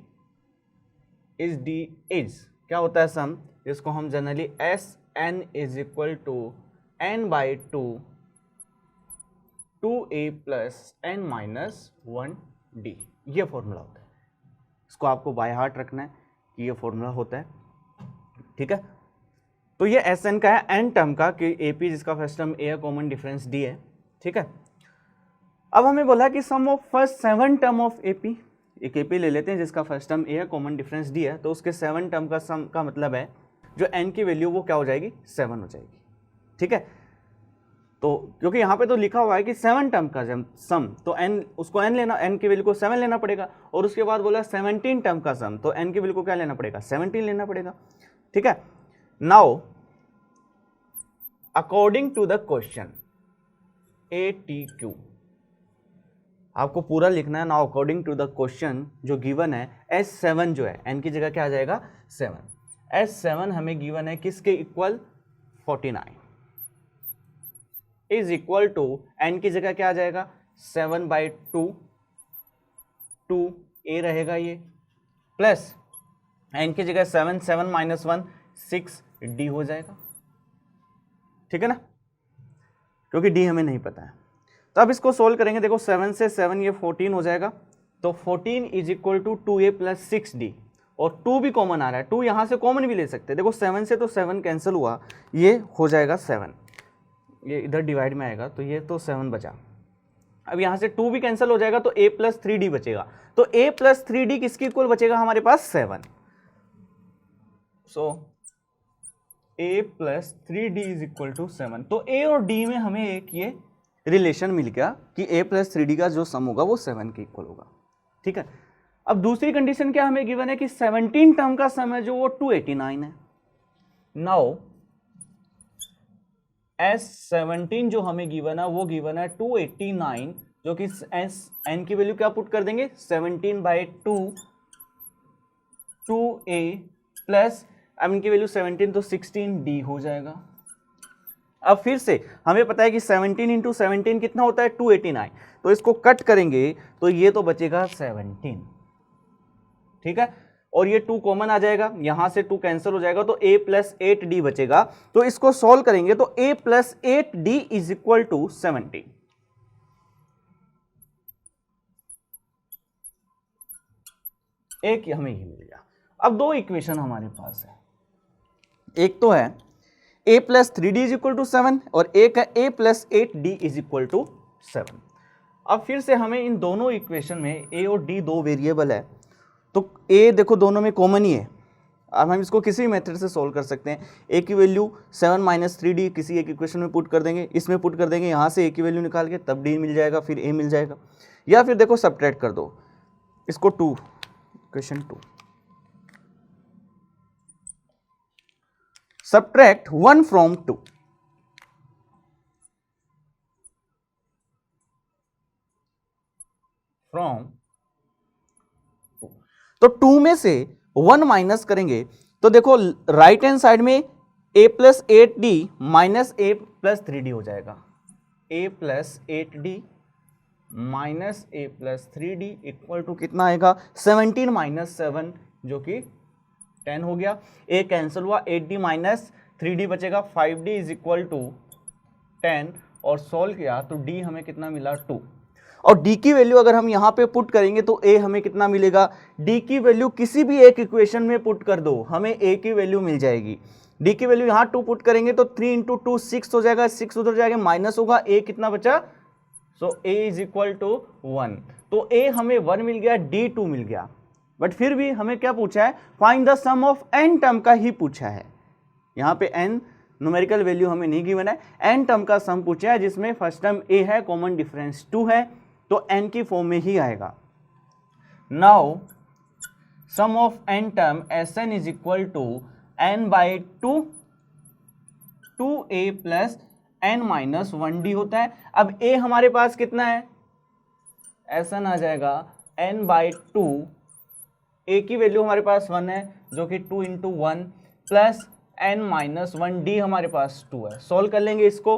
is क्या होता है सम, जिसको हम generally SN is equal to n by 2a plus n minus 1D, ये formula होता है। इसको आपको बाय हार्ट रखना है कि ये फॉर्मूला होता है। ठीक है, तो ये SN का है n टर्म का, कि AP जिसका फर्स्ट टर्म A है, कॉमन डिफरेंस D है। ठीक है, अब हमें बोला कि sum of first 7 term of AP, एक AP ले लेते हैं जिसका फर्स्ट टर्म A है, कॉमन डिफरेंस D है, तो उसके 7 टर्म का सम का मतलब है जो n की वैल्यू वो क्या हो जाएगी, 7 हो जाएगी। ठीक है, तो क्योंकि यहाँ पे तो लिखा हुआ है कि 7 टर्म का सम, तो n उसको n लेना, n की वैल्यू को 7 लेना पड़ेगा, और उसके बाद बोला 17 टर्म का सम, तो n की वैल्यू को क्या लेना पड़ेगा, 17 लेना पड़ेगा। ठीक है, now according to the question ATQ, आपको पूरा लिखना है। Now according to the question जो गिवन है, S7 जो है n की जगह क्या आ जाएगा, 7। S7 हमें गिवन है किसके equal, 49 is equal to n की जगह क्या आ जाएगा, 7 बाई 2a रहेगा ये, प्लस n की जगह 7, 7 माइनस 1 6D हो जाएगा। ठीक है ना, क्योंकि D हमें नहीं पता है। तो अब इसको सोल्व करेंगे, देखो 7 से 7 ये 14 हो जाएगा, तो 14 is equal to 2a plus 6D, और 2 भी कॉमन आ रहा है, 2 यहाँ से कॉमन भी ले सकते हैं। देखो 7 से तो 7 कैंसिल हुआ, ये हो जाएगा 7, ये इधर डिवाइड में आएगा, तो ये तो 7 बचा। अब यहाँ से 2 भी कैंसिल हो जाएगा, तो a प्लस 3D बचेगा, तो a प्लस 3D किसके इक्वल बचेगा हमारे पास, 7। So a plus 3D is equal to 7। तो a और d में हमें एक ये रिलेशन मिल गया कि a प्लस 3D का जो सम होगा वो 7 के इक्वल होगा। ठीक है, अब दूसरी कंडीशन क्या हमें गिवन है कि 17 टर्म का सम है जो वो 289 है। नाउ S17 जो हमें गिवन है वो गिवन है 289, जो कि n की वैल्यू क्या पुट कर देंगे, 17 बाई 2a प्लस n की वैल्यू 17, तो 16D हो जाएगा। अब फिर से हमें पता है कि 17 इंटू 17 कितना होता है, 289, तो इसको कट करेंगे तो ये तो बचेगा 17। ठीक है, और ये 2 कॉमन आ जाएगा, यहां से 2 कैंसिल हो जाएगा, तो a प्लस 8D बचेगा। तो इसको सॉल्व करेंगे तो a plus 8D is equal to 17। एक हमें ये मिल गया। अब 2 इक्वेशन हमारे पास है, एक तो है a plus 3d is equal to 7 और एक है a plus 8d is equal to 7। अब फिर से हमें इन दोनों इक्वेशन में a और d दो वेरिएबल है, तो a देखो दोनों में कॉमन ही है। अब हम इसको किसी भी मेथड से सॉल्व कर सकते हैं। a की वैल्यू 7 माइनस 3d किसी एक इक्वेशन में पुट कर देंगे, इसमें पुट कर देंगे, यहाँ से a की वैल्यू निकाल के तब d मिल जाएगा, फिर a मिल जाएगा। या फिर देखो सब्ट्रैक्ट कर दो इसको, 2 इक्वेशन 2 सब्ट्रैक्ट 1 फ्रॉम 2, फ्रॉम 2, तो 2 में से 1 माइनस करेंगे तो देखो राइट हैंड साइड में a plus 8d minus a plus 3d हो जाएगा। a plus 8d minus a plus 3d equal to कितना आएगा, 17 माइनस 7 जो कि 10 हो गया। a कैंसिल हुआ, 8d माइनस 3d बचेगा, 5d इज इक्वल टू 10 और सॉल्व किया तो d हमें कितना मिला 2। और d की वैल्यू अगर हम यहाँ पे पुट करेंगे तो a हमें कितना मिलेगा, d की वैल्यू किसी भी एक इक्वेशन में पुट कर दो हमें a की वैल्यू मिल जाएगी। d की वैल्यू यहाँ 2 पुट करेंगे तो 3 इंटू 2 6 हो जाएगा, 6 उधर जाएगा माइनस होगा, a कितना बचा, सो a इज इक्वल टू 1। तो a हमें 1 मिल गया, d 2 मिल गया। बट फिर भी हमें क्या पूछा है, find the sum of n term का ही पूछा है। यहाँ पे n न्यूमेरिकल वैल्यू हमें नहीं गिवन है, n टर्म का सम पूछा है जिसमें फर्स्ट टर्म a है, कॉमन डिफरेंस 2 है, तो n की फॉर्म में ही आएगा। Now sum of n term Sn is equal to n by 2 2a plus n minus 1d होता है। अब a हमारे पास कितना है, Sn आ जाएगा n बाई 2, a की वैल्यू हमारे पास 1 है जो कि 2 into 1 plus n minus 1d हमारे पास 2 है। सॉल्व कर लेंगे इसको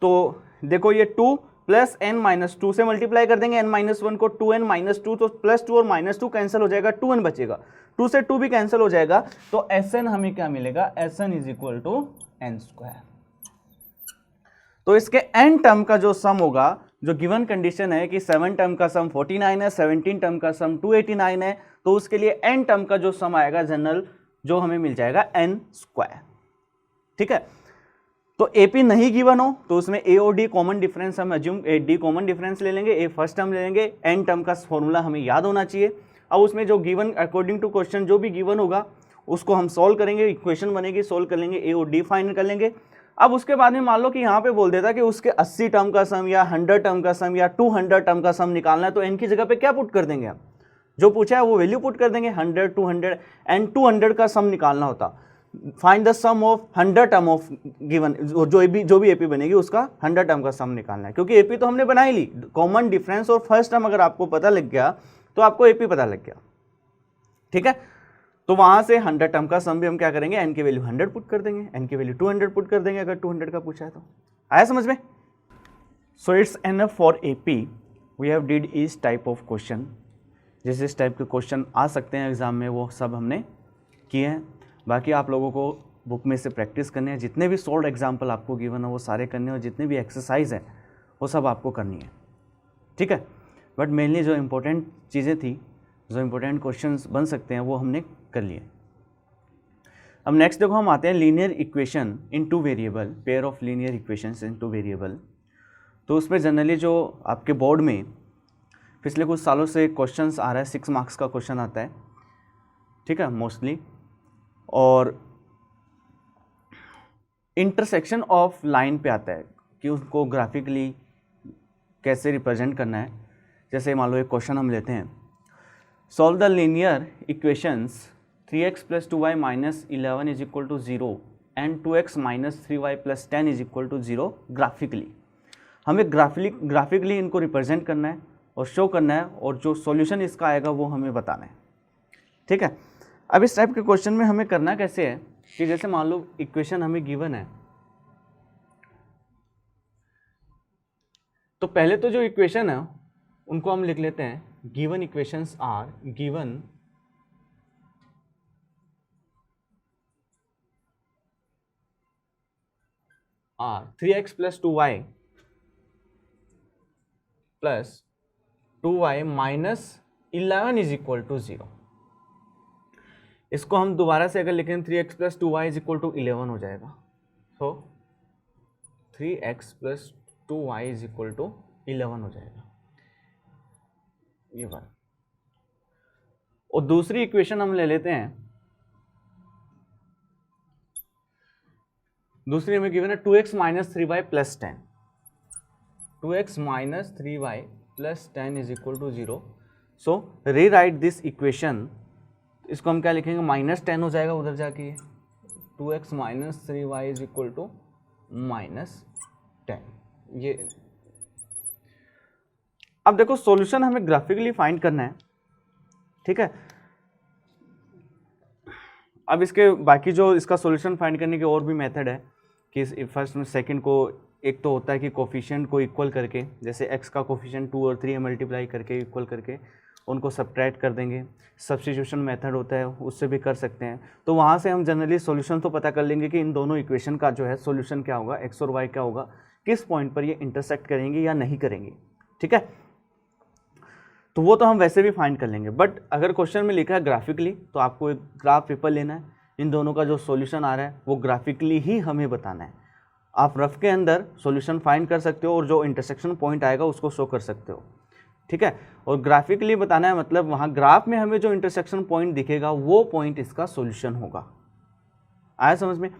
तो देखो ये 2 प्लस n माइनस 2 से मल्टीप्लाई कर देंगे n माइनस 1 को, 2n माइनस 2 तो प्लस 2 और माइनस 2 कैंसिल हो जाएगा, 2n बचेगा, 2 से 2 भी कैंसिल हो जाएगा, तो Sn हमें क्या मिलेगा, Sn is equal to n square. तो इसके n टर्म का जो सम होगा, जो गिवन कंडीशन है कि 7 टर्म का सम 49 है, 17 टर्म का सम 289 है, तो उसके लिए n टर्म का जो सम आएगा जनरल जो हमें मिल जाएगा n स्क्वायर। ठीक है, तो AP नहीं गिवन हो तो उसमें A और D कॉमन डिफरेंस हम अज्यूम D कॉमन डिफरेंस ले लेंगे, A फर्स्ट टर्म ले लेंगे, n टर्म का फॉर्मूला हमें याद होना चाहिए। अब उसमें जो गिवन अकॉर्डिंग टू क्वेश्चन जो भी गिवन होगा उसको हम सॉल्व करेंगे, इक्वेशन बनेगी, सॉल्व कर लेंगे, A और D फाइंड कर लेंगे। अब उसके बाद में मान लो कि यहाँ पे बोल देता कि उसके 80 टर्म का सम या 100 टर्म का सम या 200 टर्म का सम निकालना है, तो n की जगह पे क्या पुट कर देंगे हम, जो पूछा है वो वैल्यू पुट कर देंगे, 100 200 एंड 200 का सम निकालना होता। Find the sum of 100 term of given, जो भी एपी बनेगी उसका 100 टर्म का सम निकालना है, क्योंकि एपी तो हमने बना ही ली, कॉमन डिफरेंस और फर्स्ट टर्म अगर आपको पता लग गया तो आपको एपी पता लग गया। ठीक है, तो वहां से 100 टर्म का सम भी हम क्या करेंगे, एन की वैल्यू 100 पुट कर देंगे, एन की वैल्यू 200 पुट कर देंगे अगर 200 का पूछा है तो। आया समझ में? So it's enough for AP, we have did इस टाइप ऑफ क्वेश्चन, जिस टाइप के क्वेश्चन आ सकते हैं एग्जाम में वो सब हमने किए हैं। बाकी आप लोगों को बुक में से प्रैक्टिस करनी है, जितने भी सोल्ड एग्जाम्पल आपको गिवन है वो सारे करने हैं, और जितने भी एक्सरसाइज है वो सब आपको करनी है। ठीक है, बट मेनली जो इम्पोर्टेंट चीज़ें थी, जो इम्पोर्टेंट क्वेश्चंस बन सकते हैं वो हमने कर लिए। अब नेक्स्ट देखो हम आते हैं linear equation in 2 variable, pair of linear equations in 2 variable. तो उसमें जनरली जो आपके बोर्ड में पिछले कुछ सालों से क्वेश्चंस आ रहा है, 6 मार्क्स का क्वेश्चन आता है, ठीक है मोस्टली, और इंटरसेक्शन ऑफ लाइन पे आता है कि उसको ग्राफिकली कैसे रिप्रेजेंट करना है। जैसे मान लो एक क्वेश्चन हम लेते हैं, solve the linear equations 3x + 2y - 11 is equal to 0 and 2x - 3y + 10 is equal to 0 graphically. हमें ग्राफिकली इनको रिप्रेजेंट करना है और शो करना है, और जो सॉल्यूशन इसका आएगा वो हमें बताना है। ठीक है, अब इस टाइप के क्वेश्चन में हमें करना कैसे है कि जैसे मान लो इक्वेशन हमें गिवन है, तो पहले तो जो इक्वेशन है उनको हम लिख लेते हैं, given equations are given are 3x + 2y + 2y - 11 is equal to 0। इसको हम दोबारा से अगर लिखें 3x + 2y = 11 हो जाएगा। तो 3x plus 2y is equal to 11 हो जाएगा ये बात। और दूसरी इक्वेशन हम ले लेते हैं, दूसरी हमें गिवन है 2x minus 3y plus 10, 2x minus 3y plus 10 is equal to 0। So rewrite this equation, इसको हम क्या लिखेंगे, माइनस 10 हो जाएगा उधर जाके, 2x minus 3y is equal to minus 10। ये अब देखो सॉल्यूशन हमें ग्राफिकली फाइंड करना है, ठीक है। अब इसके बाकी जो इसका सॉल्यूशन फाइंड करने के और भी मेथड है कि फर्स्ट में सेकंड को, एक तो होता है कि कोफिशिएंट को इक्वल करके, जैसे x का कोफिशिएंट 2 और 3 मल्टीप्लाई करके इक्वल करके उनको सब्ट्रैक्ट कर देंगे। सब्स्टिट्यूशन मेथड होता है, उससे भी कर सकते हैं। तो वहाँ से हम जनरली सॉल्यूशन तो पता कर लेंगे कि इन दोनों इक्वेशन का जो है सॉल्यूशन क्या होगा, x और y क्या होगा, किस पॉइंट पर ये इंटरसेक्ट करेंगे या नहीं करेंगे, ठीक है। तो वो तो हम वैसे भी फाइंड कर लेंगे, बट अगर क्वेश्चन में लिखा है ग्राफिकली तो आपको एक ग्राफ पेपर लेना है, इन दोनों का जो सॉल्यूशन आ रहा है वो ग्राफिकली ही हमें बताना है। आप रफ के अंदर सॉल्यूशन फाइंड कर सकते हो और जो इंटरसेक्शन पॉइंट आएगा उसको शो कर सकते हो, ठीक है। और ग्राफिकली बताना है मतलब वहाँ ग्राफ में हमें जो इंटरसेक्शन पॉइंट दिखेगा वो पॉइंट इसका सॉल्यूशन होगा। आया समझ में।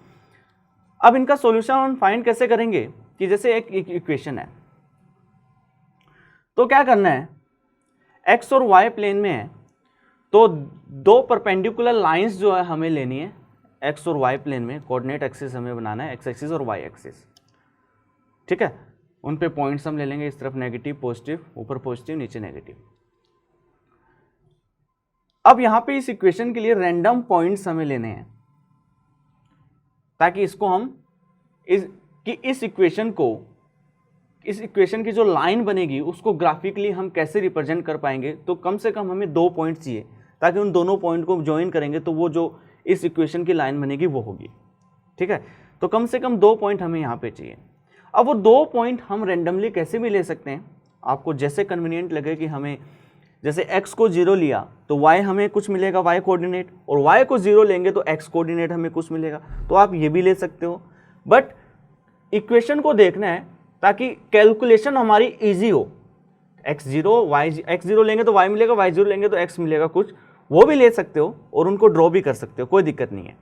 अब इनका सॉल्यूशन हम फाइंड कैसे करेंगे कि जैसे एक इक्वेशन है, तो क्या करना है, एक्स और वाई प्लेन में है तो दो परपेंडिकुलर लाइंस जो है हमें लेनी है एक्स और वाई प्लेन में, कोऑर्डिनेट एक्सिस हमें बनाना है, एक्स एक्सिस और वाई एक्सिस, ठीक है। उन पे पॉइंट्स हम ले लेंगे, इस तरफ नेगेटिव पॉजिटिव, ऊपर पॉजिटिव नीचे नेगेटिव। अब यहां पे इस इक्वेशन के लिए रैंडम पॉइंट्स हमें लेने हैं ताकि इसको हम इस इक्वेशन की जो लाइन बनेगी उसको ग्राफिकली हम कैसे रिप्रेजेंट कर पाएंगे। तो कम से कम हमें 2 पॉइंट चाहिए ताकि उन दोनों पॉइंट को ज्वाइन करेंगे तो वो जो इस इक्वेशन की लाइन बनेगी वो होगी, ठीक है। तो कम से कम 2 पॉइंट हमें यहाँ पे चाहिए। अब वो 2 पॉइंट हम रैंडमली कैसे भी ले सकते हैं, आपको जैसे कन्वीनियंट लगे कि हमें, जैसे x को 0 लिया तो y हमें कुछ मिलेगा y कोऑर्डिनेट, और y को 0 लेंगे तो x कोऑर्डिनेट हमें कुछ मिलेगा, तो आप ये भी ले सकते हो। बट इक्वेशन को देखना है ताकि कैलकुलेशन हमारी इजी हो। x0 लेंगे तो y मिलेगा, y0 लेंगे तो x मिलेगा कुछ, वो भी ले सकते हो और उनको ड्रॉ भी कर सकते हो, कोई दिक्कत नहीं है,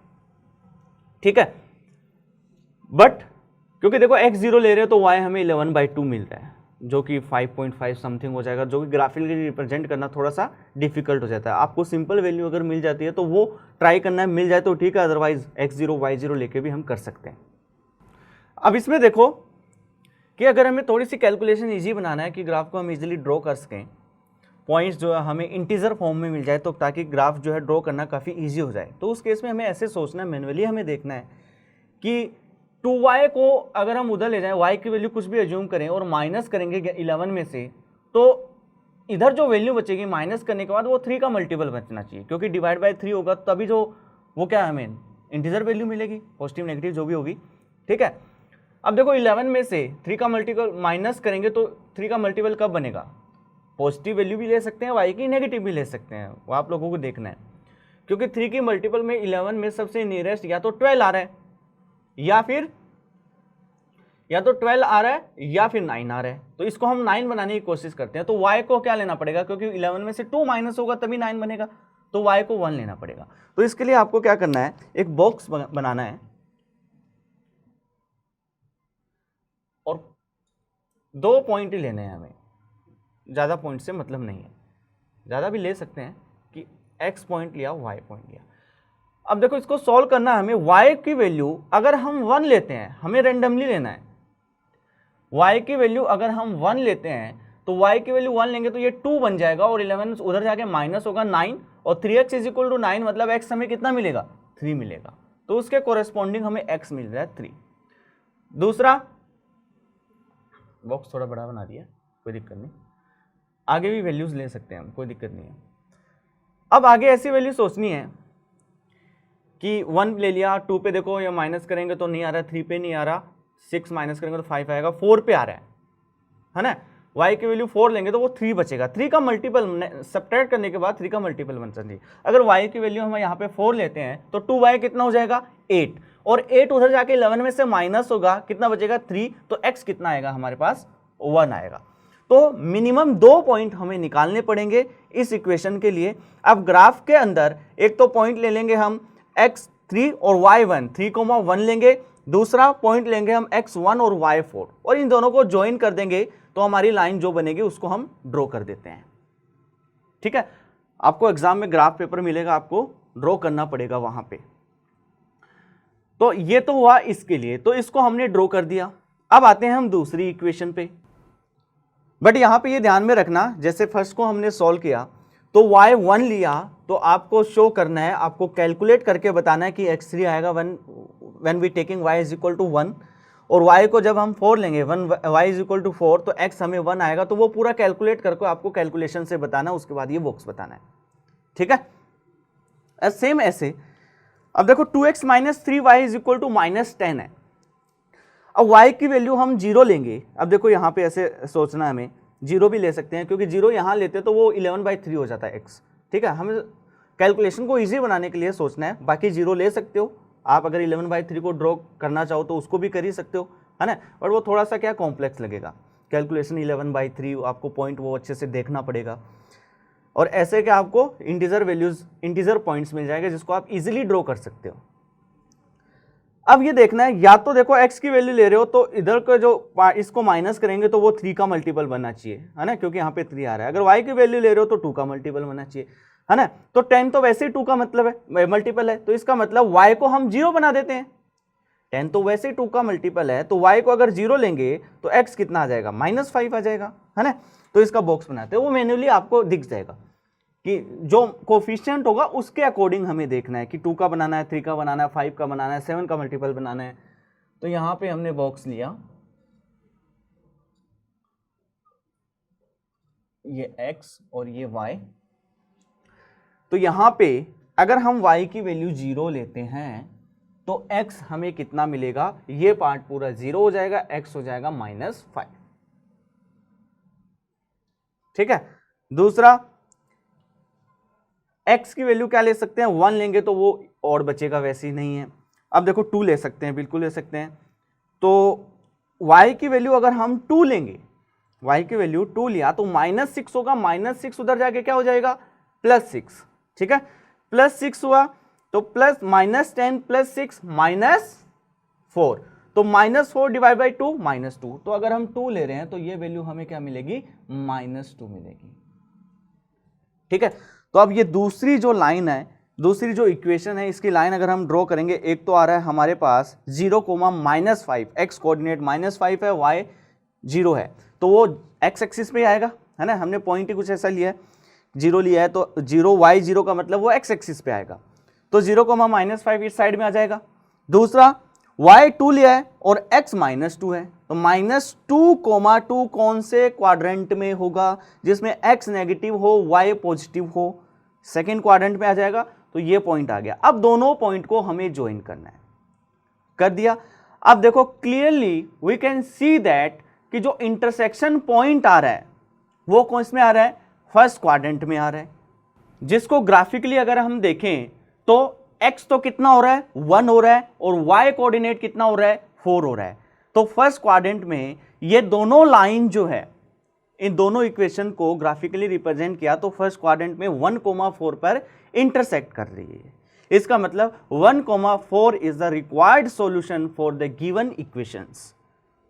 ठीक है। बट क्योंकि देखो x0 ले रहे हो तो y हमें 11/2 मिल रहा है जो कि 5.5 समथिंग हो जाएगा, जो कि ग्राफिकली रिप्रेजेंट करना थोड़ा सा डिफिकल्ट हो जाता है। आपको सिंपल वैल्यू अगर मिल जाती है तो वो ट्राई करना है, मिल जाए तो ठीक है, अदरवाइज x0 y0 लेके भी हम कर सकते हैं। अब इसमें देखो कि अगर हमें थोड़ी सी कैलकुलेशन ईजी बनाना है कि ग्राफ को हम इजीली ड्रॉ कर सकें, पॉइंट्स जो है हमें इंटीजर फॉर्म में मिल जाए, तो ताकि ग्राफ जो है ड्रॉ करना काफ़ी ईजी हो जाए, तो उस केस में हमें ऐसे सोचना है, मैनुअली हमें देखना है कि 2y को अगर हम उधर ले जाएं, y की वैल्यू कुछ भी एज्यूम करें और माइनस करेंगे 11 में से, तो इधर जो वैल्यू बचेगी माइनस करने के बाद वो 3 का मल्टीपल बचना चाहिए, क्योंकि डिवाइड बाय 3 होगा तभी जो वो क्या हमें इंटीजर वैल्यू मिलेगी, पॉजिटिव नेगेटिव जो भी होगी, ठीक है। अब देखो 11 में से 3 का मल्टीपल माइनस करेंगे तो 3 का मल्टीपल कब बनेगा, पॉजिटिव वैल्यू भी ले सकते हैं y की, नेगेटिव भी ले सकते हैं, वो आप लोगों को देखना है। क्योंकि 3 की मल्टीपल में 11 में सबसे नियरेस्ट या तो 12 आ रहा है या तो 12 आ रहा है या फिर 9 आ रहा है, तो इसको हम 9 बनाने की कोशिश करते हैं। तो y को क्या लेना पड़ेगा, क्योंकि 11 में से 2 माइनस होगा तभी 9 बनेगा, तो y को 1 लेना पड़ेगा। तो इसके लिए आपको क्या करना है, एक बॉक्स बनाना है और 2 पॉइंट ही लेने हैं हमें, ज़्यादा पॉइंट से मतलब नहीं है, ज़्यादा भी ले सकते हैं कि x पॉइंट लिया y पॉइंट लिया। अब देखो इसको सॉल्व करना है हमें, y की वैल्यू अगर हम 1 लेते हैं, हमें रेंडमली लेना है, y की वैल्यू अगर हम 1 लेते हैं तो y की वैल्यू 1 लेंगे तो ये 2 बन जाएगा और 11 उधर जाके माइनस होगा 9, और 3x इज इक्वल टू 9 मतलब x हमें कितना मिलेगा, 3 मिलेगा, तो उसके कोरेस्पॉन्डिंग हमें x मिल रहा है 3। दूसरा बॉक्स थोड़ा बड़ा बना दिया, कोई दिक्कत नहीं, आगे भी वैल्यूज ले सकते हैं हम, कोई दिक्कत नहीं है। अब आगे ऐसी वैल्यू सोचनी है कि 1 ले लिया, 2 पे देखो या माइनस करेंगे तो नहीं आ रहा, 3 पे नहीं आ रहा, 6 माइनस करेंगे तो 5 आएगा, 4 पे आ रहा है ना। y की वैल्यू 4 लेंगे तो वो 3 बचेगा, 3 का मल्टीपल सब्ट्रैक्ट करने के बाद 3 का मल्टीपल बन सकती है। अगर y की वैल्यू हम यहाँ पे 4 लेते हैं तो 2y कितना हो जाएगा 8, और 8 उधर जाके 11 में से माइनस होगा, कितना बचेगा 3, तो x कितना आएगा हमारे पास 1 आएगा। तो मिनिमम 2 पॉइंट हमें निकालने पड़ेंगे इस इक्वेशन के लिए। अब ग्राफ के अंदर एक तो पॉइंट ले लेंगे हम x3 और y1, 3,1 लेंगे, दूसरा पॉइंट लेंगे हम x1 और y4, और इन दोनों को ज्वाइन कर देंगे तो हमारी लाइन जो बनेगी उसको हम ड्रॉ कर देते हैं। ठीक है, आपको एग्जाम में ग्राफ पेपर मिलेगा, आपको ड्रॉ करना पड़ेगा वहां पे। तो ये तो हुआ इसके लिए, तो इसको हमने ड्रॉ कर दिया। अब आते हैं हम दूसरी इक्वेशन पे, बट यहां पे ये ध्यान में रखना, जैसे फर्स्ट को हमने सॉल्व किया तो y1 लिया तो आपको शो करना है, आपको कैलकुलेट करके बताना है कि x3 आएगा when we taking y is equal to 1, और y को जब हम 4 लेंगे y इज इक्वल टू 4 तो x हमें 1 आएगा। तो वो पूरा कैलकुलेट करके आपको कैलकुलेशन से बताना, उसके बाद ये बॉक्स बताना है। ठीक है, सेम ऐसे अब देखो 2x minus 3y is equal to -10 है। अब y की वैल्यू हम 0 लेंगे। अब देखो यहाँ पे ऐसे सोचना है, हमें 0 भी ले सकते हैं, क्योंकि 0 यहाँ लेते तो वो 11/3 हो जाता है x। ठीक है, हमें कैलकुलेशन को इजी बनाने के लिए सोचना है, बाकी 0 ले सकते हो आप, अगर 11/3 को ड्रॉ करना चाहो तो उसको भी कर ही सकते हो, है ना, बट वो थोड़ा सा क्या कॉम्प्लेक्स लगेगा कैलकुलेशन 11/3, आपको पॉइंट वो अच्छे से देखना पड़ेगा। और ऐसे कि आपको इंटीजर वैल्यूज, इंटीजर पॉइंट्स मिल जाएंगे जिसको आप इजीली ड्रॉ कर सकते हो। अब ये देखना है, या तो देखो x की वैल्यू ले रहे हो तो इधर का जो इसको माइनस करेंगे तो वो 3 का मल्टीपल बनना चाहिए, है ना, क्योंकि यहाँ पे 3 आ रहा है। अगर y की वैल्यू ले रहे हो तो 2 का मल्टीपल बनना चाहिए, है ना। तो 10 तो वैसे ही 2 का मतलब है, मल्टीपल है, तो इसका मतलब y को हम 0 बना देते हैं। 10 तो वैसे ही 2 का मल्टीपल है, तो y को अगर 0 लेंगे तो x कितना आ जाएगा -5 आ जाएगा, है ना। तो इसका बॉक्स बनाते हैं, वो मैन्युअली आपको दिख जाएगा कि जो कोफिशिएंट होगा उसके अकॉर्डिंग हमें देखना है कि 2 का बनाना है, 3 का बनाना है, 5 का बनाना है, 7 का मल्टीपल बनाना है। तो यहां पे हमने बॉक्स लिया, ये x और ये y। तो यहां पे अगर हम y की वैल्यू 0 लेते हैं तो x हमें कितना मिलेगा, ये पार्ट पूरा 0 हो जाएगा, x हो जाएगा -5। ठीक है, दूसरा x की वैल्यू क्या ले सकते हैं, 1 लेंगे तो वो और बचेगा, वैसे ही नहीं है। अब देखो 2 ले सकते हैं, बिल्कुल ले सकते हैं। तो y की वैल्यू अगर हम 2 लेंगे, y की वैल्यू 2 लिया तो -6 होगा, -6 उधर जाके क्या हो जाएगा +6। ठीक है, +6 हुआ तो प्लस -10 + 6 -4, तो -4 डिवाइड बाई 2 -2। तो अगर हम 2 ले रहे हैं तो ये वैल्यू हमें क्या मिलेगी, -2 मिलेगी। ठीक है, तो अब ये दूसरी जो लाइन है, दूसरी जो इक्वेशन है, इसकी लाइन अगर हम ड्रॉ करेंगे, एक तो आ रहा है हमारे पास 0, -5, x कोऑर्डिनेट -5 है, y 0 है, तो वो x एक्सिस पे आएगा, है ना। हमने पॉइंट ही कुछ ऐसा लिया है, 0 लिया है तो 0 y 0 का मतलब वो x एक्सिस पे आएगा, तो 0, -5 इस साइड में आ जाएगा। दूसरा y 2 लिया है और x -2 है, तो -2, कौन से क्वाड्रेंट में होगा, जिसमें x नेगेटिव हो y पॉजिटिव हो, सेकेंड क्वाड्रेंट में आ जाएगा। तो ये पॉइंट आ गया। अब दोनों पॉइंट को हमें ज्वाइन करना है, कर दिया। अब देखो clearly we can see that कि जो इंटरसेक्शन पॉइंट आ रहा है वो कौन में आ रहा है, फर्स्ट क्वाड्रेंट में आ रहा है, जिसको ग्राफिकली अगर हम देखें तो x तो कितना हो रहा है 1 हो रहा है, और y कोऑर्डिनेट कितना हो रहा है 4 हो रहा है। तो फर्स्ट क्वाड्रेंट में ये दोनों लाइन जो है, इन दोनों इक्वेशन को ग्राफिकली रिप्रेजेंट किया तो फर्स्ट क्वाड्रेंट में 1,4 पर इंटरसेक्ट कर रही है। इसका मतलब 1,4 is the required solution for the given equations.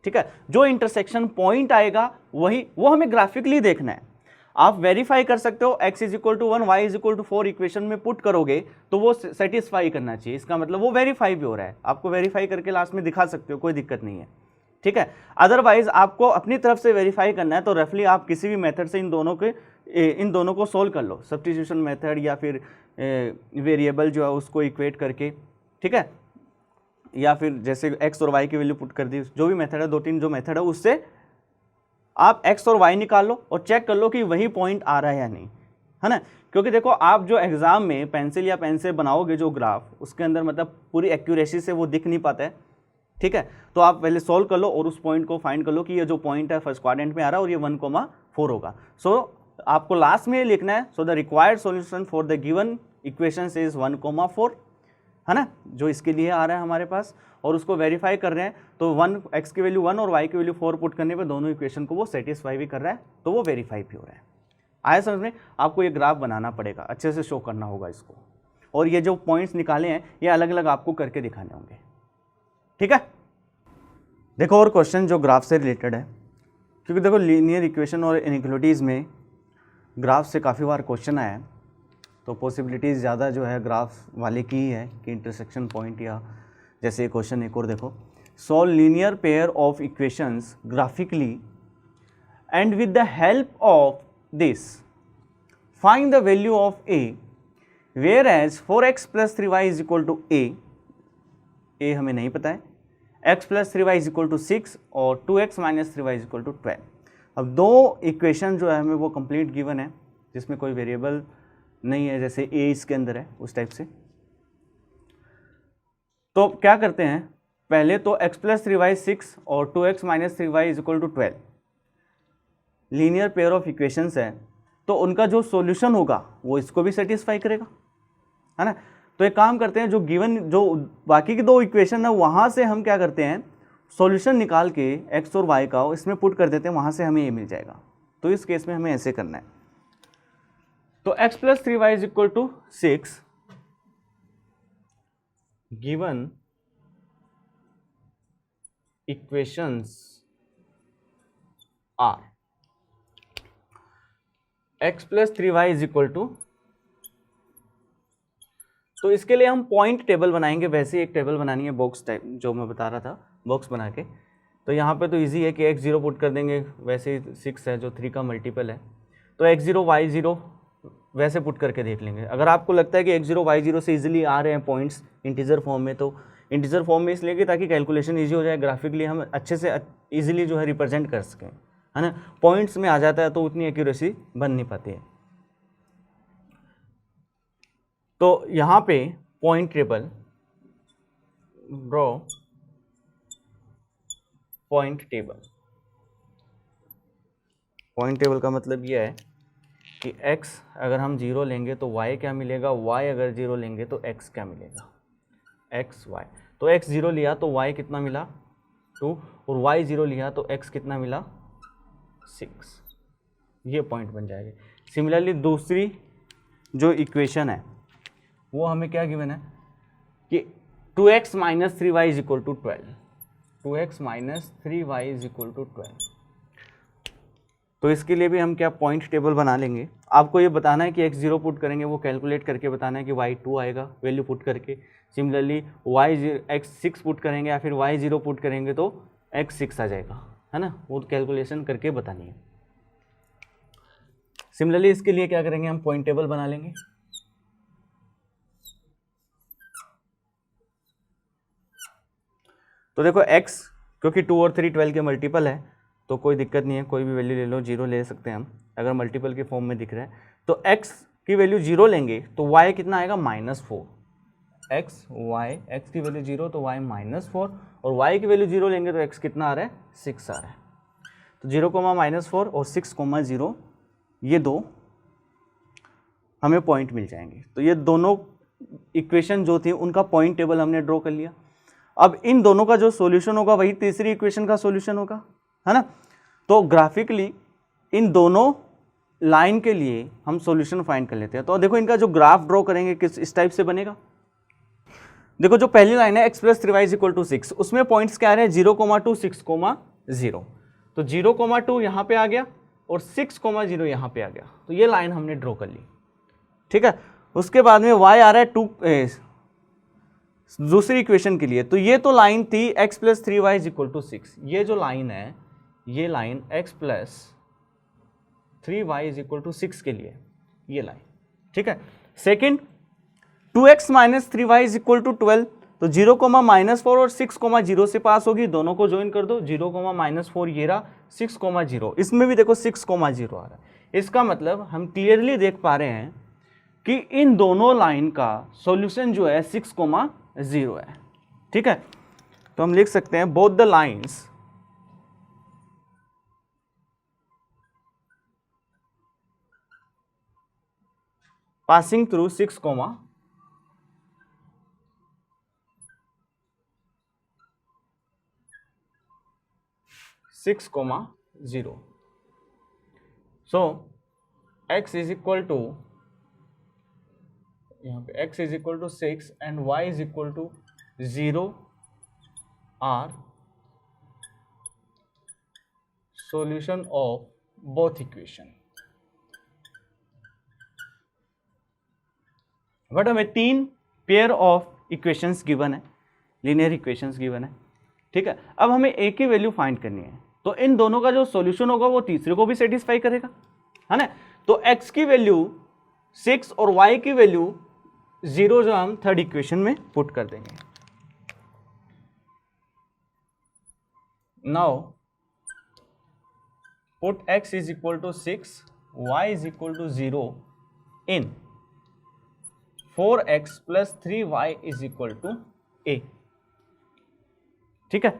ठीक है, जो इंटरसेक्शन पॉइंट आएगा वो हमें ग्राफिकली देखना है। आप वेरीफाई कर सकते हो, x is equal to 1, y is equal to 4 equation में पुट करोगे तो वो सेटिस्फाई करना चाहिए, इसका मतलब वो वेरीफाई भी हो रहा है। आपको वेरीफाई करके लास्ट में दिखा सकते हो, कोई दिक्कत नहीं है। ठीक है, अदरवाइज आपको अपनी तरफ से वेरीफाई करना है तो रफली आप किसी भी मेथड से इन दोनों को सोल्व कर लो, सब्स्टिट्यूशन मेथड या फिर वेरिएबल जो है उसको इक्वेट करके, ठीक है, या फिर जैसे x और y की वैल्यू पुट कर दी, जो भी मेथड है, 2-3 जो मेथड है उससे आप x और y निकाल लो और चेक कर लो कि वही पॉइंट आ रहा है या नहीं, है ना। क्योंकि देखो आप जो एग्जाम में पेंसिल या पेन से बनाओगे जो ग्राफ, उसके अंदर मतलब पूरी एक्यूरेसी से वो दिख नहीं पाता है, ठीक है, तो आप पहले सॉल्व कर लो और उस पॉइंट को फाइंड कर लो कि ये जो पॉइंट है फर्स्ट क्वाड्रेंट में आ रहा है और ये 1,4 होगा। सो आपको लास्ट में ये लिखना है, so the required solution for the given equations is 1,4, है ना, जो इसके लिए आ रहा है हमारे पास, और उसको वेरीफाई कर रहे हैं। तो 1 x की वैल्यू 1 और y की वैल्यू 4 पुट करने पे दोनों इक्वेशन को वो सेटिस्फाई भी कर रहा है, तो वो वेरीफाई भी हो रहा है। आया समझ में? आपको ये ग्राफ बनाना पड़ेगा, अच्छे से शो करना होगा इसको, और ये जो पॉइंट्स निकाले हैं ये अलग अलग आपको करके दिखाने होंगे, ठीक है। देखो और क्वेश्चन जो ग्राफ से रिलेटेड है, क्योंकि देखो लीनियर इक्वेशन और इनइक्वालिटीज़ में ग्राफ से काफ़ी बार क्वेश्चन आया है, तो पॉसिबिलिटीज़ ज़्यादा जो है ग्राफ वाले की ही है कि इंटरसेक्शन पॉइंट, या जैसे क्वेश्चन एक और देखो, solve linear pair of equations graphically and with the help of this find the value of a whereas 4x plus 3y is equal to a हमें नहीं पता है, x plus 3y is equal to 6 और 2x minus 3y is equal to 12। अब दो equation जो है हमें वो कंप्लीट गिवन है, जिसमें कोई वेरिएबल नहीं है, जैसे a इसके अंदर है उस टाइप से। तो क्या करते हैं, पहले तो x plus 3y 6 और 2x minus 3y is equal to 12 linear pair of equations है, तो उनका जो सॉल्यूशन होगा वो इसको भी सेटिस्फाई करेगा, है ना। तो एक काम करते हैं, जो गिवन जो बाकी की दो इक्वेशन है वहाँ से हम क्या करते हैं, सॉल्यूशन निकाल के x और y का इसमें पुट कर देते हैं, वहाँ से हमें ये मिल जाएगा। तो इस केस में हमें ऐसे करना है, तो x plus 3y is equal to 6 given equations are x plus 3y is equal to, तो इसके लिए हम पॉइंट टेबल बनाएंगे। वैसे एक टेबल बनानी है बॉक्स टाइप, जो मैं बता रहा था, बॉक्स बना के। तो यहाँ पे तो इजी है कि x0 पुट कर देंगे, वैसे 6 है जो 3 का मल्टीपल है, तो x0 y0 वैसे पुट करके देख लेंगे। अगर आपको लगता है कि x0 y0 से इजीली आ रहे हैं पॉइंट्स इंटीजर फॉर्म में, तो इंटीजर फॉर्म में इसलिए कि ताकि कैलकुलेशन ईजी हो जाए, ग्राफिकली हम अच्छे से ईजिली जो है रिप्रेजेंट कर सकें, है ना। पॉइंट्स में आ जाता है तो उतनी एक्यूरेसी बन नहीं पाती है। तो यहाँ पे point table draw, point table का मतलब यह है कि x अगर हम 0 लेंगे तो y क्या मिलेगा, y अगर 0 लेंगे तो x क्या मिलेगा, x y। तो x 0 लिया तो y कितना मिला 2, और y 0 लिया तो x कितना मिला 6, ये पॉइंट बन जाएगा। सिमिलरली दूसरी जो इक्वेशन है वो हमें क्या गिवन है कि 2x minus 3y is equal to 12, 2x minus 3y is equal to 12। तो इसके लिए भी हम क्या पॉइंट टेबल बना लेंगे। आपको ये बताना है कि x0 पुट करेंगे, वो कैलकुलेट करके बताना है कि y2 आएगा वैल्यू पुट करके। सिमिलरली x6 पुट करेंगे या फिर y0 पुट करेंगे तो x6 आ जाएगा, है ना, वो कैलकुलेशन करके बतानी है। सिमिलरली इसके लिए क्या करेंगे, हम पॉइंट टेबल बना लेंगे। तो देखो x, क्योंकि 2 और 3 12 के मल्टीपल है तो कोई दिक्कत नहीं है, कोई भी वैल्यू ले लो, 0 ले सकते हैं हम अगर मल्टीपल के फॉर्म में दिख रहा है। तो x की वैल्यू 0 लेंगे तो y कितना आएगा -4, x की वैल्यू 0 तो y -4, और y की वैल्यू 0 लेंगे तो x कितना आ रहा है 6 आ रहा है। तो 0,-4 और 6,0 ये दो हमें पॉइंट मिल जाएंगे। तो ये दोनों इक्वेशन जो थी उनका पॉइंट टेबल हमने ड्रॉ कर लिया। अब इन दोनों का जो सॉल्यूशन होगा वही तीसरी इक्वेशन का सॉल्यूशन होगा, है ना। तो ग्राफिकली इन दोनों लाइन के लिए हम सॉल्यूशन फाइंड कर लेते हैं। तो देखो इनका जो ग्राफ ड्रॉ करेंगे किस इस टाइप से बनेगा। देखो जो पहली लाइन है x plus 3y is equal to 6, उसमें पॉइंट्स क्या आ रहे हैं 0,2 6,0। तो 0,2 यहाँ पे आ गया और 6,0 यहाँ पे आ गया, तो ये लाइन हमने ड्रॉ कर ली, ठीक है। उसके बाद में y आ रहा है 2 दूसरी इक्वेशन के लिए, तो ये तो लाइन थी x plus 3y is equal to 6। ये जो लाइन है ये line x plus 3y is equal to 6 के लिए ये लाइन, ठीक है। Second 2x minus 3y is equal to 12, तो 0,-4 और 6,0 से पास होगी, दोनों को ज्वाइन कर दो। 0,-4 ये रहा, 6,0 इसमें भी देखो 6,0 आ रहा है। इसका मतलब हम क्लियरली देख पा रहे हैं कि इन दोनों लाइन का सॉल्यूशन जो है 6,0 है, ठीक है। तो हम लिख सकते हैं both the lines passing through 6, 0. So x is equal to, यहाँ पे x is equal to 6 and y is equal to 0 are solution of both equation. But हमें 3 पेयर ऑफ इक्वेशंस गिवन है, लीनियर इक्वेशंस गिवन है, ठीक है। अब हमें a की वैल्यू फाइंड करनी है, तो इन दोनों का जो सॉल्यूशन होगा वो तीसरे को भी सेटिस्फाई करेगा, है ना। तो x की वैल्यू 6 और y की वैल्यू 0 जो हम थर्ड इक्वेशन में पुट कर देंगे। Now put x is equal to 6, y is equal to 0 in 4x plus 3y is equal to a, ठीक है।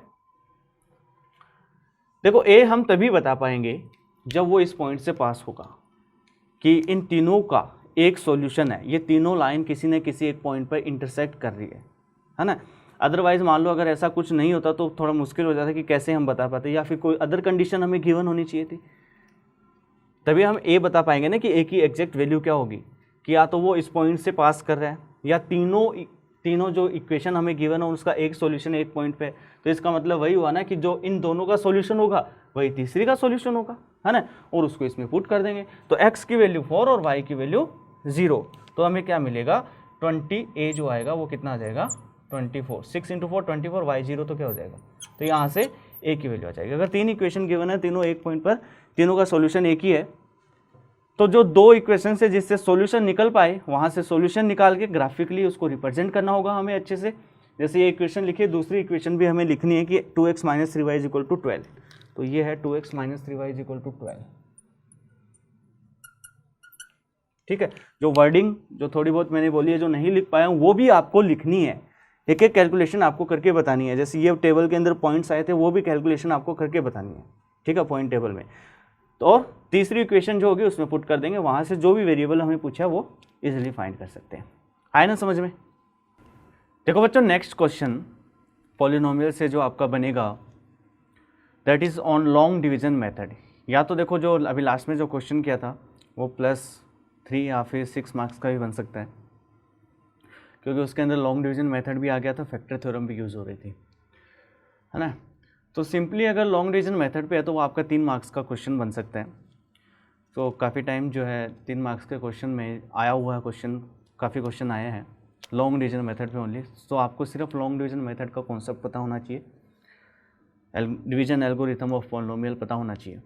देखो a हम तभी बता पाएंगे जब वो इस पॉइंट से पास होगा कि इन तीनों का एक सॉल्यूशन है, ये तीनों लाइन किसी न किसी एक पॉइंट पर इंटरसेक्ट कर रही है ना। अदरवाइज मान लो अगर ऐसा कुछ नहीं होता तो थोड़ा मुश्किल हो जाता कि कैसे हम बता पाते, या फिर कोई अदर कंडीशन हमें गिवन होनी चाहिए थी, तभी हम a बता पाएंगे ना कि a की एग्जैक्ट वैल्यू क्या होगी, कि या तो वो इस पॉइंट से पास कर रहा है या तीनों जो इक्वेशन हमें गिवन है उसका एक सॉल्यूशन एक पॉइंट पे। तो इसका मतलब वही हुआ ना कि जो इन दोनों का सॉल्यूशन होगा वही तीसरी का सॉल्यूशन होगा, है ना, और उसको इसमें पुट कर देंगे। तो x की वैल्यू 4 और y की वैल्यू 0, तो हमें क्या मिलेगा 20a जो आएगा वो कितना आ जाएगा 24, 6 × 4 24, y 0 तो क्या हो जाएगा, तो यहाँ से a की वैल्यू आ जाएगी। अगर 3 इक्वेशन गिवन है, तीनों एक पॉइंट पर, तीनों का सॉल्यूशन एक ही है, तो जो 2 इक्वेशन से जिससे सॉल्यूशन निकल पाए वहाँ से सॉल्यूशन निकाल के ग्राफिकली उसको रिप्रेजेंट करना होगा हमें अच्छे से। जैसे ये इक्वेशन लिखिए, दूसरी इक्वेशन भी हमें लिखनी है कि 2x - 3y = 12, तो ये है 2x - 3y = 12, ठीक है। जो वर्डिंग जो थोड़ी बहुत मैंने बोली है जो नहीं लिख पाया हूँ वो भी आपको लिखनी है, एक एक कैलकुलेशन आपको करके बतानी है। जैसे ये टेबल के अंदर पॉइंट्स आए थे वो भी कैलकुलेशन आपको करके बतानी है, ठीक है, पॉइंट टेबल में। तो और तीसरी इक्वेशन जो होगी उसमें पुट कर देंगे, वहाँ से जो भी वेरिएबल हमें पूछा वो इजीली फाइंड कर सकते हैं। आए ना समझ में। देखो बच्चों नेक्स्ट क्वेश्चन पॉलिनोमियल से जो आपका बनेगा that is on long division method. या तो देखो जो अभी लास्ट में जो क्वेश्चन किया था वो +3 या फिर 6 मार्क्स का भी बन सकता है, क्योंकि उसके अंदर लॉन्ग डिवीजन मेथड भी आ गया था, फैक्टर थ्योरम भी यूज़ हो रही थी, है ना। तो सिंपली अगर लॉन्ग डिवीजन मेथड पे है तो वो आपका 3 मार्क्स का क्वेश्चन बन सकता है। तो काफ़ी टाइम जो है 3 मार्क्स के क्वेश्चन में आया हुआ है क्वेश्चन, काफ़ी क्वेश्चन आए हैं लॉन्ग डिवीजन मेथड पे ओनली। तो आपको सिर्फ लॉन्ग डिवीजन मेथड का कॉन्सेप्ट पता होना चाहिए, डिवीजन एल्गोरिथम ऑफ पॉलिनोमियल पता होना चाहिए,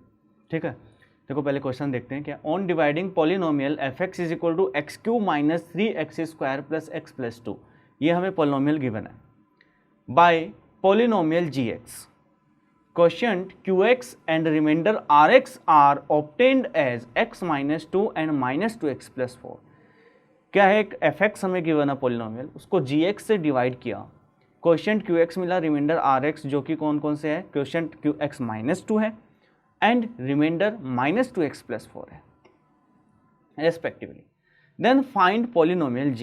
ठीक है। देखो पहले क्वेश्चन देखते हैं क्या। On dividing polynomial f(x) = x³ - 3x² + x + 2, ये हमें पॉलिनोमियल गिवन है, by polynomial gx, quotient qx and remainder rx are obtained as x - 2 and -2x + 4। क्या है, एक fx हमें गिवन है पॉलिनोमियल, उसको gx से डिवाइड किया, क्वोशिएंट qx मिला, रिमाइंडर rx जो कि कौन कौन से है, क्वोशिएंट qx - 2 है एंड रिमाइंडर -2x + 4 है respectively. Then find polynomial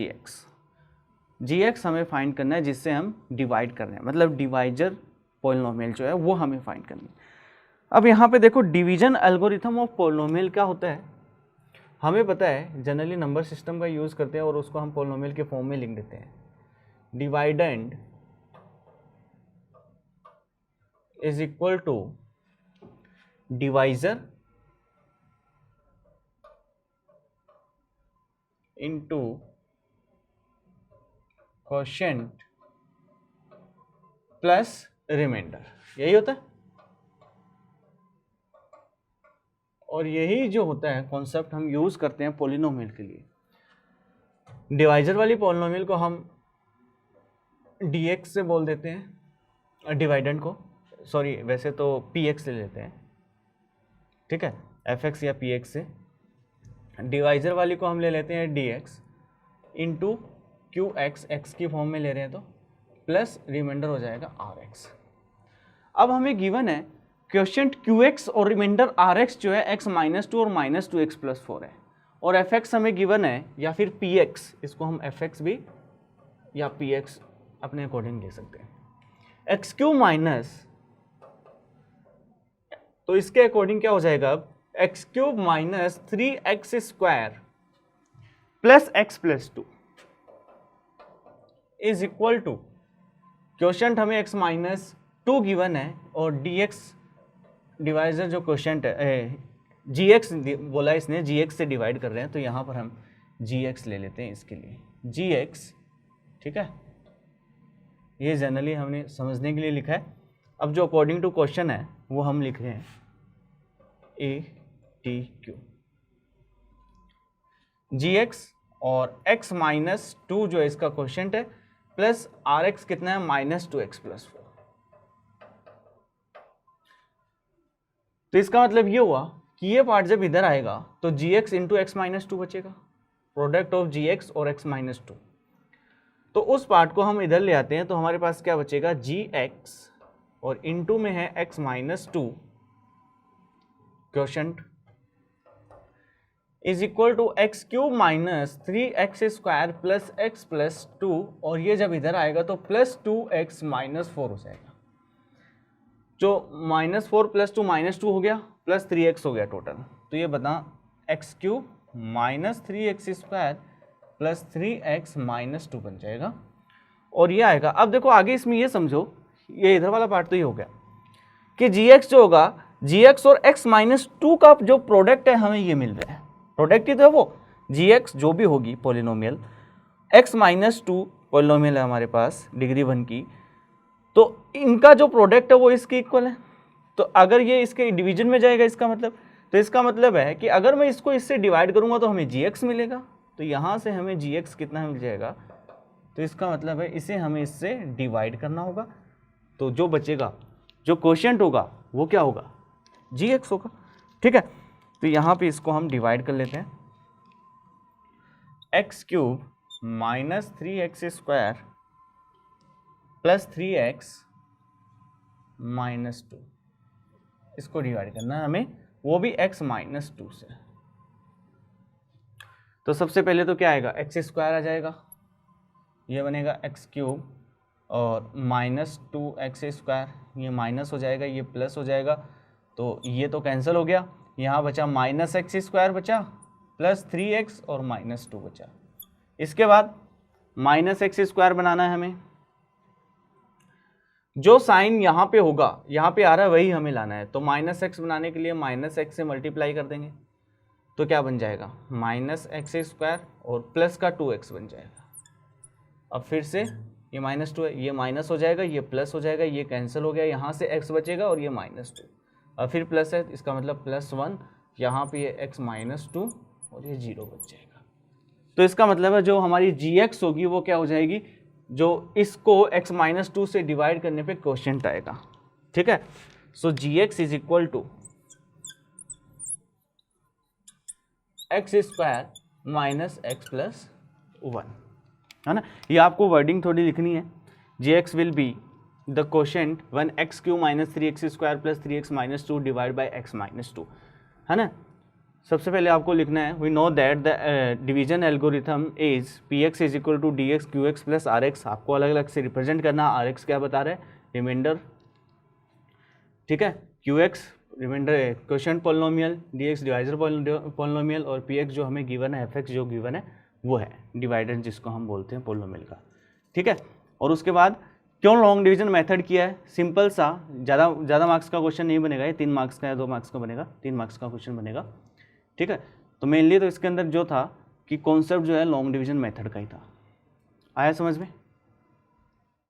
gx हमें फाइंड करना है जिससे हम डिवाइड कर रहे हैं, मतलब डिवाइजर पॉलिनोमियल जो है वो हमें फाइंड करनी है। अब यहाँ पे देखो डिवीजन एल्गोरिथम ऑफ पॉलिनोमियल क्या होता है, हमें पता है जनरली नंबर सिस्टम का यूज़ करते हैं और उसको हम पॉलिनोमियल के फॉर्म में लिख देते हैं। Dividend is equal to divisor into quotient plus remainder, यही होता है। और यही जो होता है कॉन्सेप्ट हम यूज़ करते हैं पॉलिनोमियल के लिए। डिवाइजर वाली पॉलिनोमियल को हम dx से बोल देते हैं, डिवाइडेंड को, सॉरी वैसे तो px ले लेते हैं, ठीक है, fx या px से। डिवाइजर वाली को हम ले लेते हैं dx इंटू qx, x की फॉर्म में ले रहे हैं तो प्लस रिमाइंडर हो जाएगा आर एक्स। अब हमें गिवन है क्वेश्चन क्यू एक्स और रिमाइंडर आर एक्स जो है एक्स माइनस टू और minus two x plus four है, और एफ एक्स हमें गिवन है या फिर पी एक्स, इसको हम एफ एक्स भी या पी एक्स अपने अकॉर्डिंग ले सकते हैं, एक्स क्यू माइनस, तो इसके अकॉर्डिंग क्या हो जाएगा अब x cube minus 3x square plus x plus two is equal to, question हमें x माइनस टू गिवन है और dx डिवाइजर जो क्वेश्चन है gx बोला इसने, gx से डिवाइड कर रहे हैं, तो यहाँ पर हम gx ले लेते हैं इसके लिए gx, ठीक है, ये जनरली हमने समझने के लिए लिखा है। अब जो अकॉर्डिंग टू क्वेश्चन है वो हम लिख रहे हैं ए टी क्यू gx और x माइनस टू जो है इसका क्वेश्चन है प्लस आर एक्स कितना है minus two x plus four. तो इसका मतलब ये हुआ कि ये पार्ट जब इधर आएगा तो gx into x minus to बचेगा, प्रोडक्ट ऑफ gx और x माइनस टू, तो उस पार्ट को हम इधर ले आते हैं, तो हमारे पास क्या बचेगा gx और इंटू में है x minus two question is equal to x cube minus 3x square plus x plus two, और ये जब इधर आएगा तो प्लस 2x माइनस फोर हो जाएगा, जो minus four plus two minus two हो गया प्लस 3x हो गया टोटल, तो ये बता x cube minus 3x square plus 3x minus to बन जाएगा, और ये आएगा। अब देखो आगे इसमें ये समझो, ये इधर वाला पार्ट तो ये हो गया कि gx जो होगा gx और x माइनस टू का जो प्रोडक्ट है हमें ये मिल रहा है, प्रोडक्ट ही तो है वो, gx जो भी होगी polynomial, x minus to polynomial है हमारे पास डिग्री वन की, तो इनका जो प्रोडक्ट है वो इसके इक्वल है। तो अगर ये इसके डिवीजन में जाएगा इसका मतलब, तो इसका मतलब है कि अगर मैं इसको इससे डिवाइड करूंगा तो हमें gx मिलेगा, तो यहाँ से हमें gx कितना मिल जाएगा, तो इसका मतलब है इसे हमें इससे डिवाइड करना होगा, तो जो बचेगा जो क्वोशिएंट होगा वो क्या होगा gx होगा, ठीक है। तो यहाँ पे इसको हम डिवाइड कर लेते हैं, x cube minus 3x square plus 3x minus to, इसको डिवाइड करना है हमें, वो भी x माइनस टू से। तो सबसे पहले तो क्या आएगा एक्स स्क्वायर आ जाएगा, ये बनेगा एक्स क्यूब और माइनस 2x स्क्वायर, ये माइनस हो जाएगा ये प्लस हो जाएगा, तो ये तो कैंसिल हो गया, यहाँ बचा माइनस एक्स स्क्वायर बचा प्लस 3x और माइनस टू बचा। इसके बाद माइनस एक्स स्क्वायर बनाना है हमें, जो साइन यहाँ पे होगा यहाँ पे आ रहा है वही हमें लाना है, तो माइनस एक्स बनाने के लिए माइनस एक्स से मल्टीप्लाई कर देंगे, तो क्या बन जाएगा माइनस एक्स स्क्वायर और प्लस का 2x बन जाएगा। अब फिर से ये माइनस टू है, ये माइनस हो जाएगा, ये प्लस हो जाएगा, ये कैंसिल हो गया, यहाँ से x बचेगा और ये माइनस टू, और फिर प्लस है, इसका मतलब प्लस वन, यहाँ पे ये x माइनस टू और ये जीरो बच जाएगा। तो इसका मतलब है जो हमारी gx होगी वो क्या हो जाएगी, जो इसको x माइनस टू से डिवाइड करने पे क्वोशिएंट आएगा, ठीक है। So gx is equal to x square minus x plus one, है ना। ये आपको वर्डिंग थोड़ी लिखनी है, gx will be the quotient one x cube minus 3x square plus 3x minus two divide by x minus two, है ना। सबसे पहले आपको लिखना है we know that the division algorithm is p x is equal to d x q x plus r x, आपको अलग अलग से रिप्रेजेंट करना, आर एक्स क्या बता रहा है रिमाइंडर, ठीक है, q x remainder quotient polynomial, d x divisor polynomial, और पी एक्स जो हमें गिवन है एफ एक्स जो गिवन है वो है डिवाइडर जिसको हम बोलते हैं पॉलिनोमियल का, ठीक है। और उसके बाद क्यों लॉन्ग डिवीजन मेथड किया है, सिंपल सा, ज़्यादा मार्क्स का क्वेश्चन नहीं बनेगा, ये 3 मार्क्स का या 2 मार्क्स का बनेगा, 3 मार्क्स का क्वेश्चन बनेगा, ठीक है। तो मेनली तो इसके अंदर जो था कि कॉन्सेप्ट जो है लॉन्ग डिवीजन मेथड का ही था, आया समझ में।